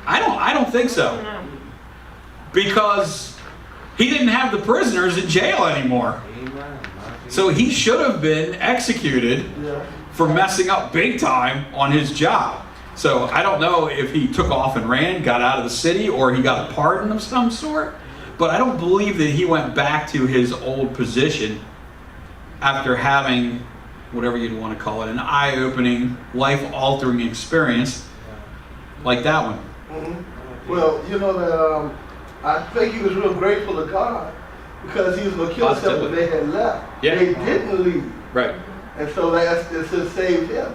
I don't think so. Because he didn't have the prisoners in jail anymore. So he should have been executed for messing up big time on his job. So I don't know if he took off and ran, got out of the city, or he got a pardon of some sort. But I don't believe that he went back to his old position after having, whatever you'd want to call it, an eye-opening, life-altering experience like that one. Mm-hmm. Well, that I think he was real grateful to God because he was going to kill himself if they had left. Yeah. They didn't leave. Right. And so it saved him.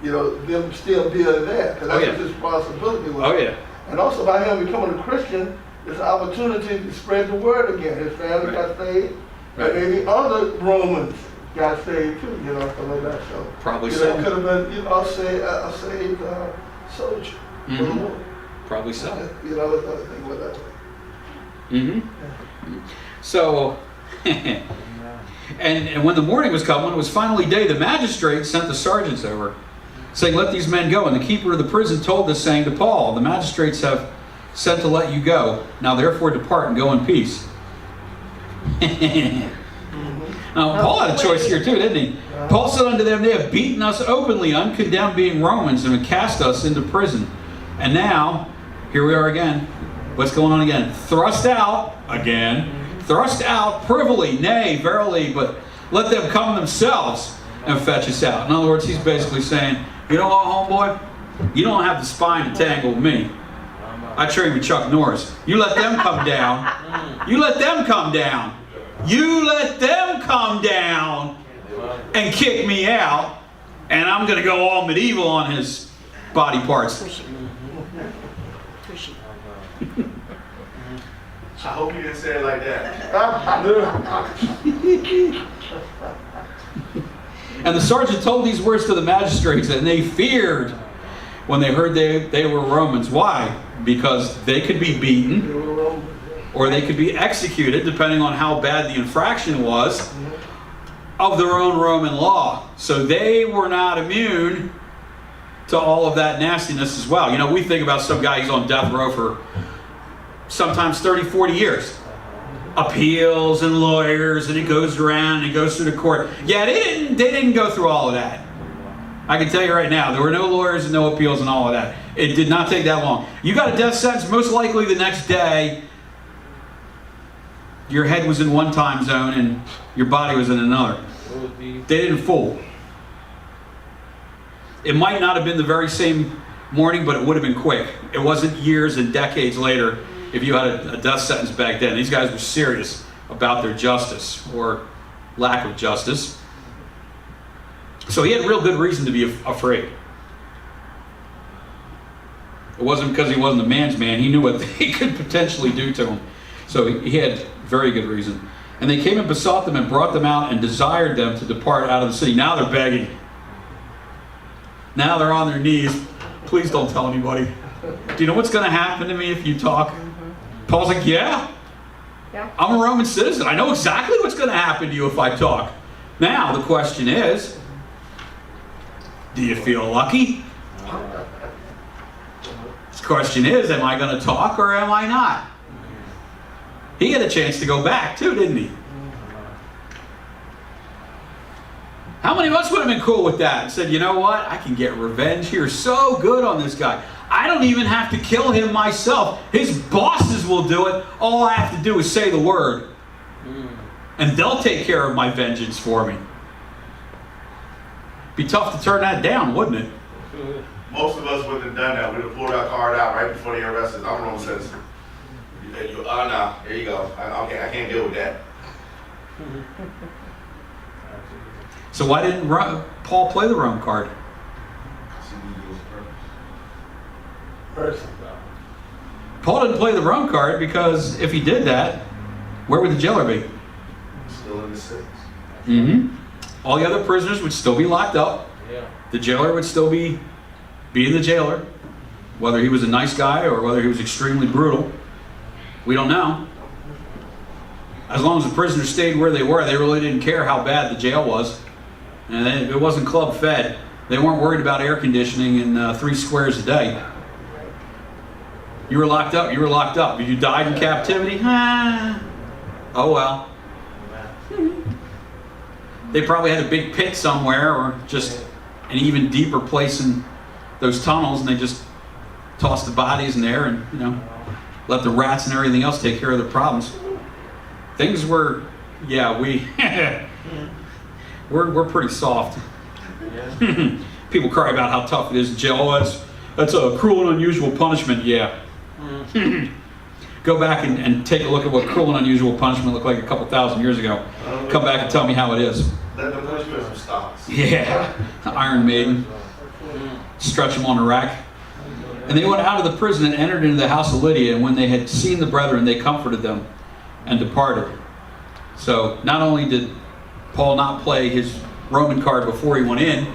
Them still being there, because that's what his responsibility was. Oh, yeah. And also by him becoming a Christian, it's an opportunity to spread the word again. His family got saved, and maybe other Romans got saved too, something like that. So probably so. It could have been, a saved soldier for the Lord. Probably so. It's another thing with that way. Mm-hmm. So, and when the morning was come, when it was finally day, the magistrate sent the sergeants over, saying, let these men go. And the keeper of the prison told this, saying to Paul, the magistrates have sent to let you go. Now therefore depart and go in peace. Now Paul had a choice here too, didn't he? Paul said unto them, they have beaten us openly, uncondemned being Romans, and have cast us into prison. And now, here we are again. What's going on again? Thrust out again. Thrust out privily, nay, verily, but let them come themselves and fetch us out. In other words, he's basically saying, you know what, homeboy? You don't have the spine to tangle with me. I trained with Chuck Norris. You let them come down. You let them come down. You let them come down and kick me out, and I'm going to go all medieval on his body parts. I hope you didn't say it like that. And the sergeant told these words to the magistrates, and they feared when they heard they were Romans. Why? Because they could be beaten, or they could be executed, depending on how bad the infraction was, of their own Roman law. So they were not immune to all of that nastiness as well. We think about some guy who's on death row for sometimes 30, 40 years. Appeals and lawyers, and it goes around and it goes through the court. Yeah, they didn't go through all of that. I can tell you right now, there were no lawyers and no appeals and all of that. It did not take that long. You got a death sentence, most likely the next day, your head was in one time zone and your body was in another. They didn't fool. It might not have been the very same morning, but it would have been quick. It wasn't years and decades later if you had a death sentence back then. These guys were serious about their justice, or lack of justice. So he had real good reason to be afraid. It wasn't because he wasn't a man's man. He knew what they could potentially do to him. So he had very good reason. And they came and besought them and brought them out and desired them to depart out of the city. Now they're begging. Now they're on their knees. Please don't tell anybody. Do you know what's going to happen to me if you talk? Paul's like, yeah. I'm a Roman citizen. I know exactly what's going to happen to you if I talk. Now the question is, do you feel lucky? The question is, am I going to talk or am I not? He had a chance to go back too, didn't he? How many of us would have been cool with that and said, you know what? I can get revenge here so good on this guy. I don't even have to kill him myself. His bosses will do it. All I have to do is say the word. And they'll take care of my vengeance for me. Be tough to turn that down, wouldn't it? most of us wouldn't have done that. We'd have pulled our card out right before they arrested. I'm a Roman citizen. No, here you go. I can't deal with that. So why didn't Paul play the Rome card? Person. Paul didn't play the Rome card because if he did that, where would the jailer be? Still in the six. Mm-hmm. All the other prisoners would still be locked up. Yeah. The jailer would still be being the jailer, whether he was a nice guy or whether he was extremely brutal. We don't know. As long as the prisoners stayed where they were, they really didn't care how bad the jail was. And it wasn't club fed. They weren't worried about air conditioning and 3 squares a day. You were locked up, you were locked up. If you died in captivity, oh well. They probably had a big pit somewhere or just an even deeper place in those tunnels, and they just tossed the bodies in there and, let the rats and everything else take care of the problems. Things were, we're pretty soft. People cry about how tough it is in jail. Oh, that's a cruel and unusual punishment. Yeah. Go back and take a look at what cruel and unusual punishment looked like a couple thousand years ago. Come back and tell me how it is. Let the punishment stops. Yeah. Iron Maiden. Stretch them on a rack. And they went out of the prison and entered into the house of Lydia, and when they had seen the brethren, they comforted them and departed. So not only did Paul not play his Roman card before he went in,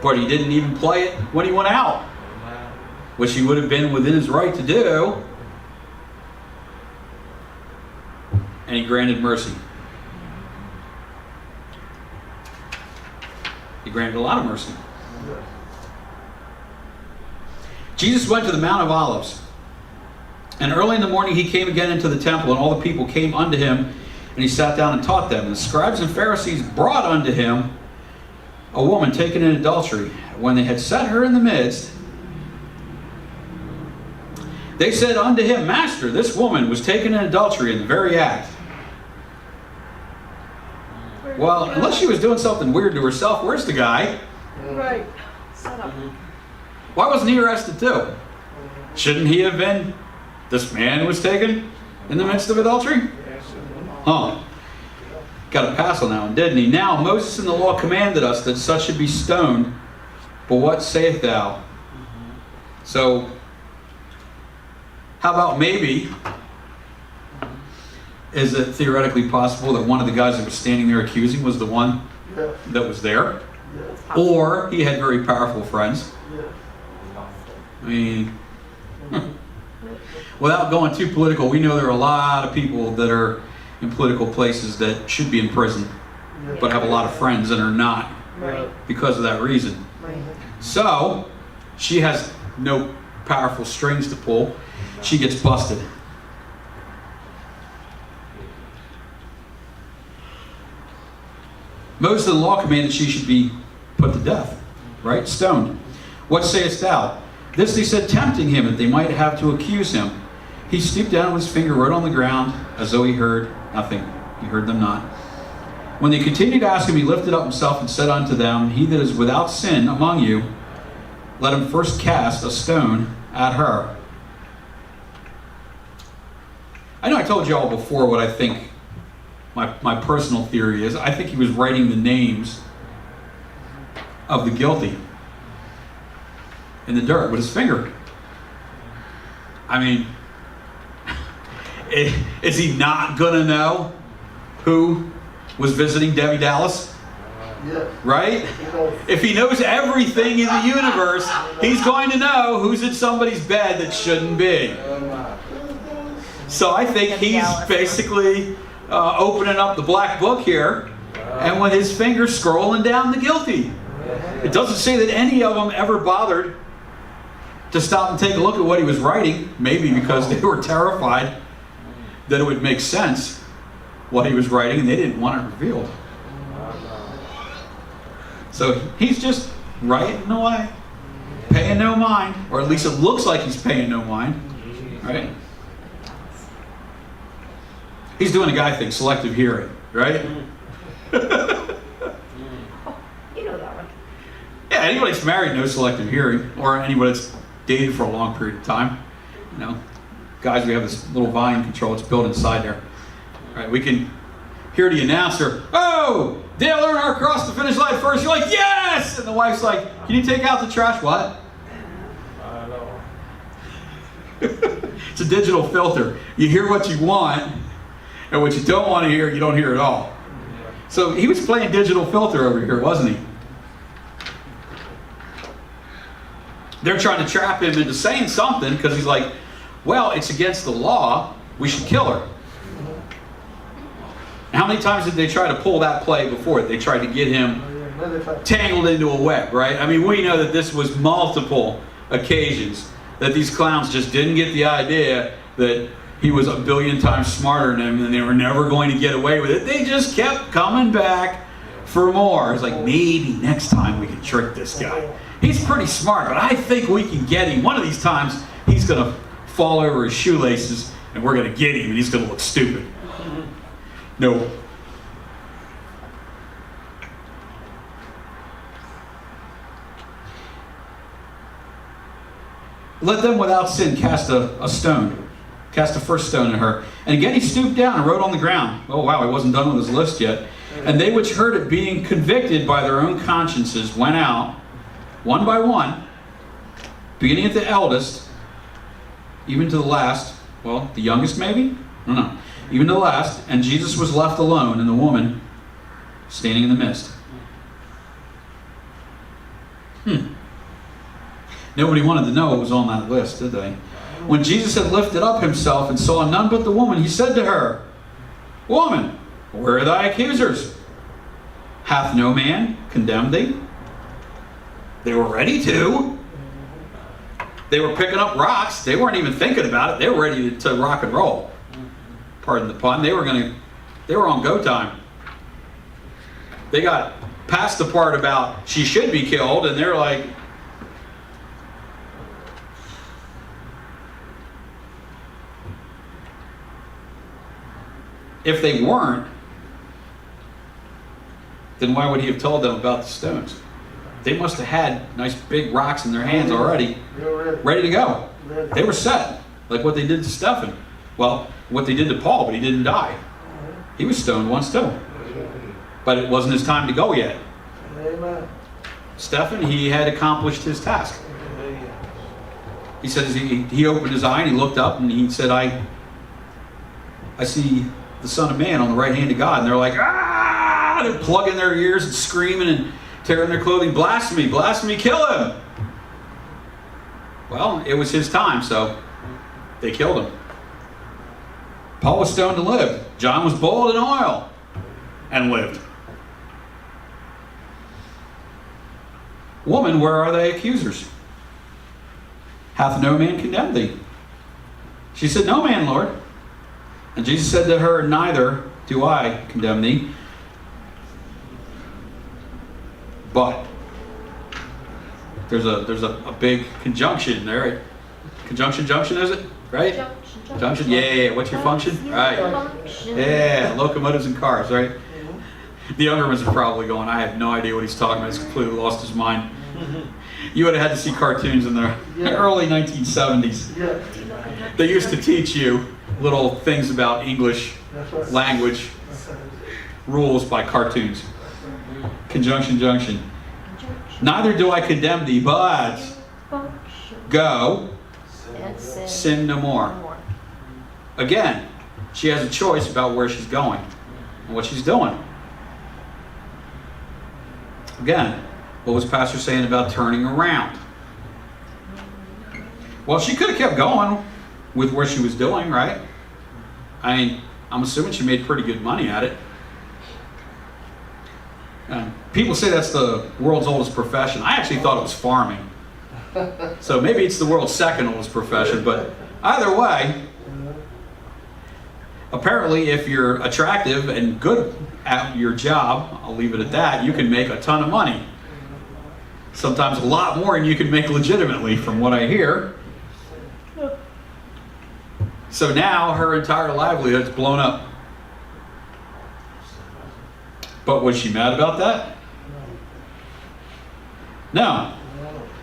but he didn't even play it when he went out, which he would have been within his right to do. And he granted mercy. He granted a lot of mercy. Jesus went to the Mount of Olives, and early in the morning he came again into the temple, and all the people came unto him, and he sat down and taught them. And the scribes and Pharisees brought unto him a woman taken in adultery. When they had set her in the midst, they said unto him, Master, this woman was taken in adultery in the very act. Well, unless she was doing something weird to herself, where's the guy? Right. Set up. Why wasn't he arrested too? Shouldn't he have been? This man was taken in the midst of adultery? Huh. Got a pass on that one, didn't he? Now, Moses in the law commanded us that such should be stoned. But what sayest thou? So, how about maybe, is it theoretically possible that one of the guys that was standing there accusing was the one that was there? Or he had very powerful friends? I mean, without going too political, we know there are a lot of people that are in political places that should be in prison, but have a lot of friends that are not Right. because of that reason. Right. So, she has no powerful strings to pull. She gets busted. Moses in the law commanded she should be put to death, right? Stoned. What sayest thou? This they said, tempting him, that they might have to accuse him. He stooped down with his finger, wrote on the ground, as though he heard nothing. He heard them not. When they continued to ask him, he lifted up himself and said unto them, He that is without sin among you, let him first cast a stone at her. I know I told you all before what I think my personal theory is. I think he was writing the names of the guilty in the dirt with his finger. I mean, is he not going to know who was visiting Debbie Dallas? Yes. Right? If he knows everything in the universe, he's going to know who's in somebody's bed that shouldn't be. So I think he's basically opening up the black book here, and with his finger scrolling down the guilty. It doesn't say that any of them ever bothered to stop and take a look at what he was writing, maybe because they were terrified that it would make sense what he was writing, and they didn't want it revealed. So he's just writing away, paying no mind, or at least it looks like he's paying no mind, right? He's doing a guy thing, selective hearing, right? You know that one. Yeah, anybody that's married knows selective hearing, or anybody that's dated for a long period of time. You know, guys, we have this little volume control. It's built inside there. All right, we can hear the announcer. Oh, Dale Earnhardt crossed the finish line first. You're like, yes! And the wife's like, can you take out the trash? What? I know. It's a digital filter. You hear what you want, and what you don't want to hear, you don't hear at all. So he was playing digital filter over here, wasn't he? They're trying to trap him into saying something because he's like, well, it's against the law. We should kill her. How many times did they try to pull that play before? They tried to get him tangled into a web, right? I mean, we know that this was multiple occasions that these clowns just didn't get the idea that he was a billion times smarter than them and they were never going to get away with it. They just kept coming back for more. It's like, maybe next time we can trick this guy. He's pretty smart, but I think we can get him. One of these times, he's going to fall over his shoelaces and we're going to get him and he's going to look stupid. No. Let them without sin cast a stone. Cast the first stone at her. And again he stooped down and wrote on the ground. Oh wow, he wasn't done with his list yet. And they which heard it, being convicted by their own consciences, went out, one by one, beginning at the eldest, even to the last. Well, the youngest maybe? No. Even to the last. And Jesus was left alone, and the woman standing in the midst. Nobody wanted to know what was on that list, did they? When Jesus had lifted up himself and saw none but the woman, he said to her, Woman, where are thy accusers? Hath no man condemned thee? They were ready to. They were picking up rocks. They weren't even thinking about it. They were ready to rock and roll. Pardon the pun. They were on go time. They got past the part about she should be killed, and they're like, if they weren't, then why would he have told them about the stones? They must have had nice big rocks in their hands already, ready to go. They were set, like what they did to Stephen. Well, what they did to Paul, but he didn't die. He was stoned once too. But it wasn't his time to go yet. Stephen, he had accomplished his task. He says he opened his eye and he looked up and he said, I see the Son of Man on the right hand of God. And they're like, ah! They're plugging their ears and screaming and tearing their clothing. Blasphemy, blasphemy, kill him! Well, it was his time, so they killed him. Paul was stoned and lived. John was boiled in oil and lived. Woman, where are thy accusers? Hath no man condemned thee? She said, No man, Lord. And Jesus said to her, Neither do I condemn thee. But there's a big conjunction there. Conjunction, is it? Right? Junction. Yeah. What's your function? Right. Yeah. Locomotives and cars, right? The younger ones are probably going, I have no idea what he's talking about. He's completely lost his mind. You would have had to see cartoons in the early 1970s. They used to teach you little things about English language rules by cartoons. Conjunction, junction. Neither do I condemn thee, but go, sin no more. Again, she has a choice about where she's going and what she's doing. Again, what was Pastor saying about turning around? Well, she could have kept going with what she was doing, right? I mean, I'm assuming she made pretty good money at it. People say that's the world's oldest profession. I actually thought it was farming. So maybe it's the world's second oldest profession, but either way, apparently if you're attractive and good at your job, I'll leave it at that, you can make a ton of money. Sometimes a lot more than you can make legitimately, from what I hear. So now her entire livelihood's blown up. But was she mad about that? No,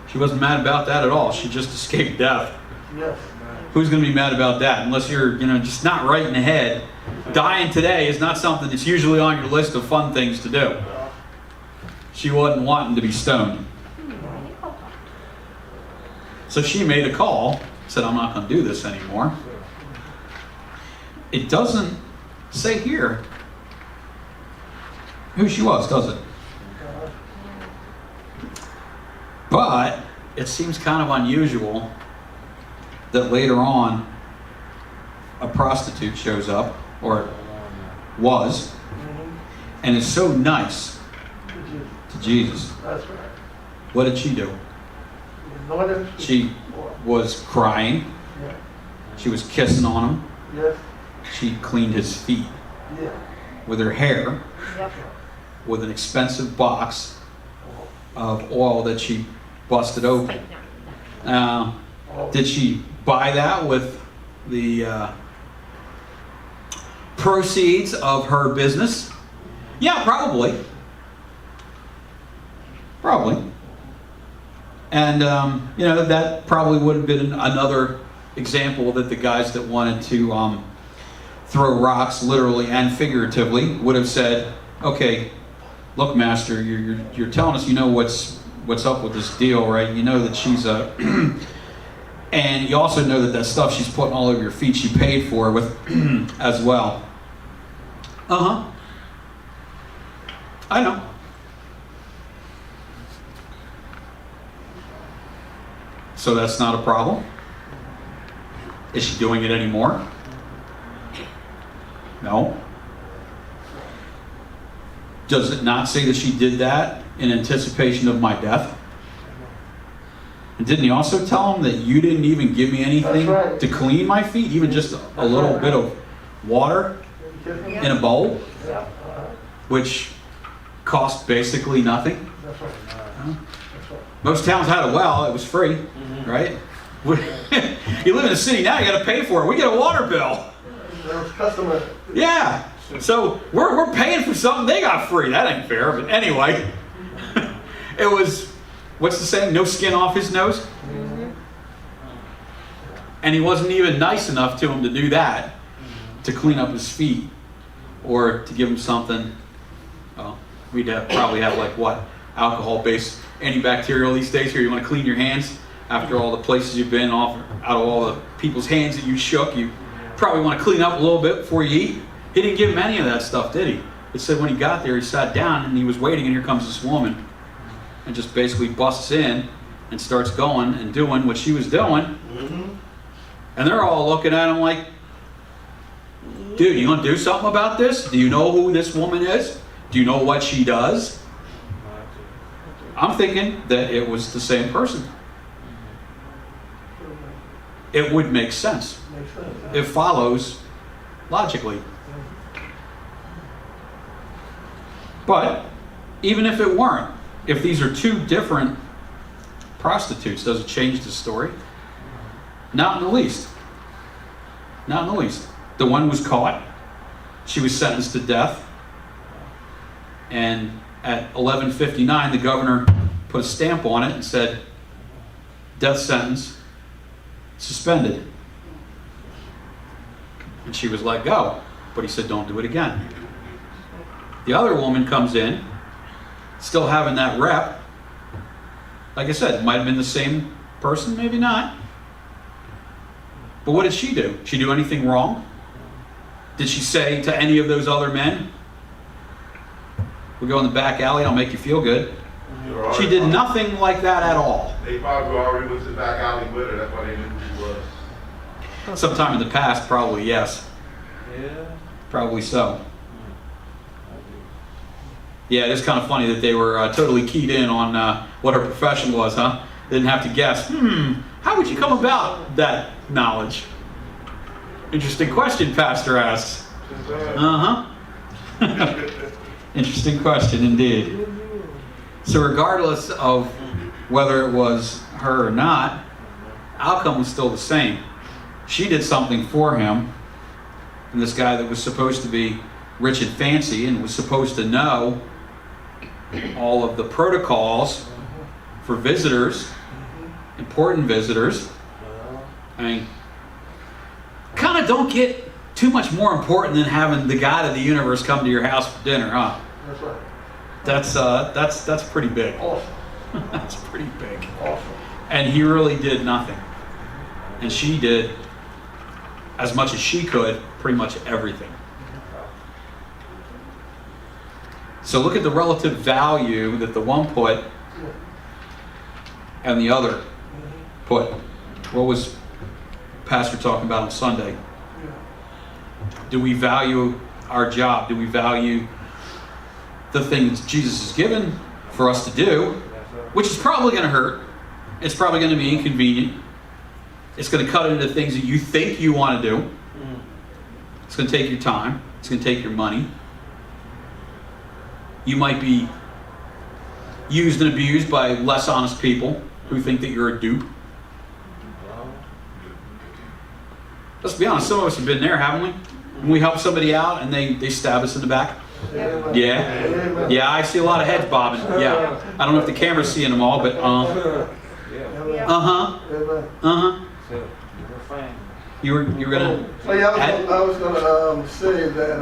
she wasn't mad about that at all. She just escaped death. Yes. Who's going to be mad about that? Unless you're, just not right in the head. Dying today is not something that's usually on your list of fun things to do. She wasn't wanting to be stoned. So she made a call, said, I'm not going to do this anymore. It doesn't say here who she was, does it? But it seems kind of unusual that later on a prostitute shows up, or was, and is so nice to Jesus. That's right. What did she do? She was crying. Yeah. She was kissing on him. Yes. She cleaned his feet Yeah. with her hair, Yep. with an expensive box of oil that she busted open. Did she buy that with the proceeds of her business? Yeah, probably. Probably. And, that probably would have been another example that the guys that wanted to throw rocks literally and figuratively would have said, okay, look, master, you're telling us you know what's up with this deal, right? You know that she's a... and you also know that stuff she's putting all over your feet, she paid for with as well. Uh-huh. I know. So that's not a problem? Is she doing it anymore? No. Does it not say that she did that in anticipation of my death? And didn't he also tell him that you didn't even give me anything That's right. to clean my feet, even just a little bit of water in a bowl, Yeah. which cost basically nothing? That's right. That's right. Most towns had a well, it was free, right? You live in a city now, you got to pay for it. We get a water bill. There was customer. Yeah. So we're paying for something they got free. That ain't fair. But anyway, it was, what's the saying? No skin off his nose. And he wasn't even nice enough to him to do that, to clean up his feet, or to give him something. Well, we'd probably have alcohol-based antibacterial these days. Here, you want to clean your hands after all the places you've been, out of all the people's hands that you shook. You probably want to clean up a little bit before you eat. He didn't give him any of that stuff, did he? It said when he got there, he sat down and he was waiting, and here comes this woman, and just basically busts in and starts going and doing what she was doing. And they're all looking at him like, dude, you gonna do something about this? Do you know who this woman is? Do you know what she does? I'm thinking that it was the same person. It would make sense. Makes sense. It follows logically. But even if it weren't, if these are two different prostitutes, does it change the story? Not in the least. Not in the least. The one was caught. She was sentenced to death. And at 11:59, the governor put a stamp on it and said, death sentence suspended. And she was let go. But he said, don't do it again. The other woman comes in, still having that rep. Like I said, it might have been the same person, maybe not. But what did she do? Did she do anything wrong? Did she say to any of those other men, we'll go in the back alley, I'll make you feel good? She did nothing like that at all. They probably already went to the back alley with her, that's why they knew who she was. Sometime in the past, probably yes. Yeah. Probably so. Yeah, it's kind of funny that they were totally keyed in on what her profession was, huh? They didn't have to guess. How would you come about that knowledge? Interesting question, Pastor asks. Interesting question indeed. So regardless of whether it was her or not, outcome was still the same. She did something for him, and this guy that was supposed to be rich and fancy and was supposed to know all of the protocols for visitors, important visitors. I mean, kind of don't get too much more important than having the God of the universe come to your house for dinner, huh? That's right. That's pretty big. Awesome. That's pretty big. Awesome. And he really did nothing. And she did as much as she could, pretty much everything. So look at the relative value that the one put and the other put. What was Pastor talking about on Sunday? Do we value our job? Do we value the things Jesus has given for us to do, which is probably going to hurt. It's probably going to be inconvenient. It's going to cut into things that you think you want to do. It's going to take your time. It's going to take your money. You might be used and abused by less honest people who think that you're a dupe. Let's be honest, some of us have been there, haven't we? When we help somebody out and they stab us in the back. Yeah. Yeah, I see a lot of heads bobbing. Yeah. I don't know if the camera's seeing them all, but uh-huh. You were gonna Oh yeah, add? I was gonna say that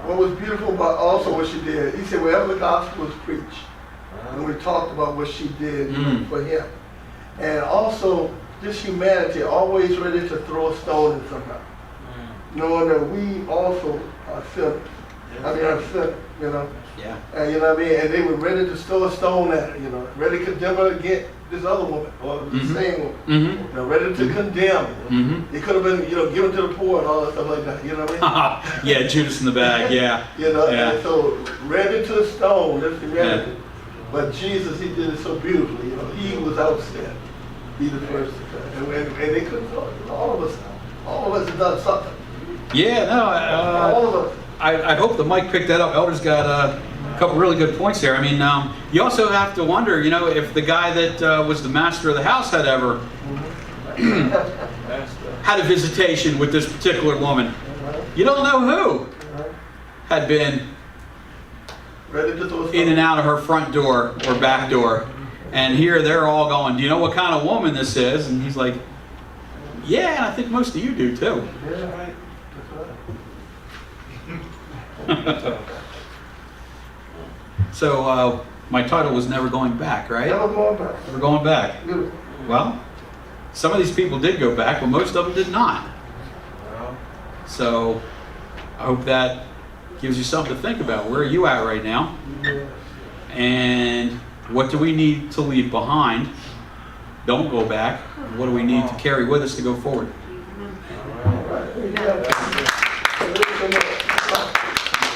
what was beautiful about also what she did, he said wherever the gospel was preached, and we talked about what she did for him. And also this humanity, always ready to throw a stone at somebody. Knowing that we also are sinners. I mean, are sinners, you know. Yeah. And you know what I mean? And they were ready to throw a stone at her, you know, ready to condemn her against this other woman, or the same woman. Mm-hmm. You know, ready to condemn. Mm-hmm. It could have been, you know, given to the poor and all that stuff like that, you know what I mean? Yeah, Judas in the bag, yeah. You know, Yeah. and so ready to stone, that's humanity. But Jesus, he did it so beautifully, you know, he was outstanding. He the first to come. And they couldn't, all of us have done something. Yeah, no, All of us. I hope the mic picked that up. Elder's got a couple really good points there. I mean, you also have to wonder, you know, if the guy that was the master of the house had ever had a visitation with this particular woman. You don't know who had been Ready to throw a in and out of her front door or back door. And here they're all going, do you know what kind of woman this is? And he's like, yeah, and I think most of you do too. Yeah, right. So my title was Never Going Back, right? Never going back. Never Going Back. Beautiful. Well, some of these people did go back, but most of them did not. So I hope that gives you something to think about. Where are you at right now? Yeah. And what do we need to leave behind? Don't go back. What do we need to carry with us to go forward? All right. Yeah.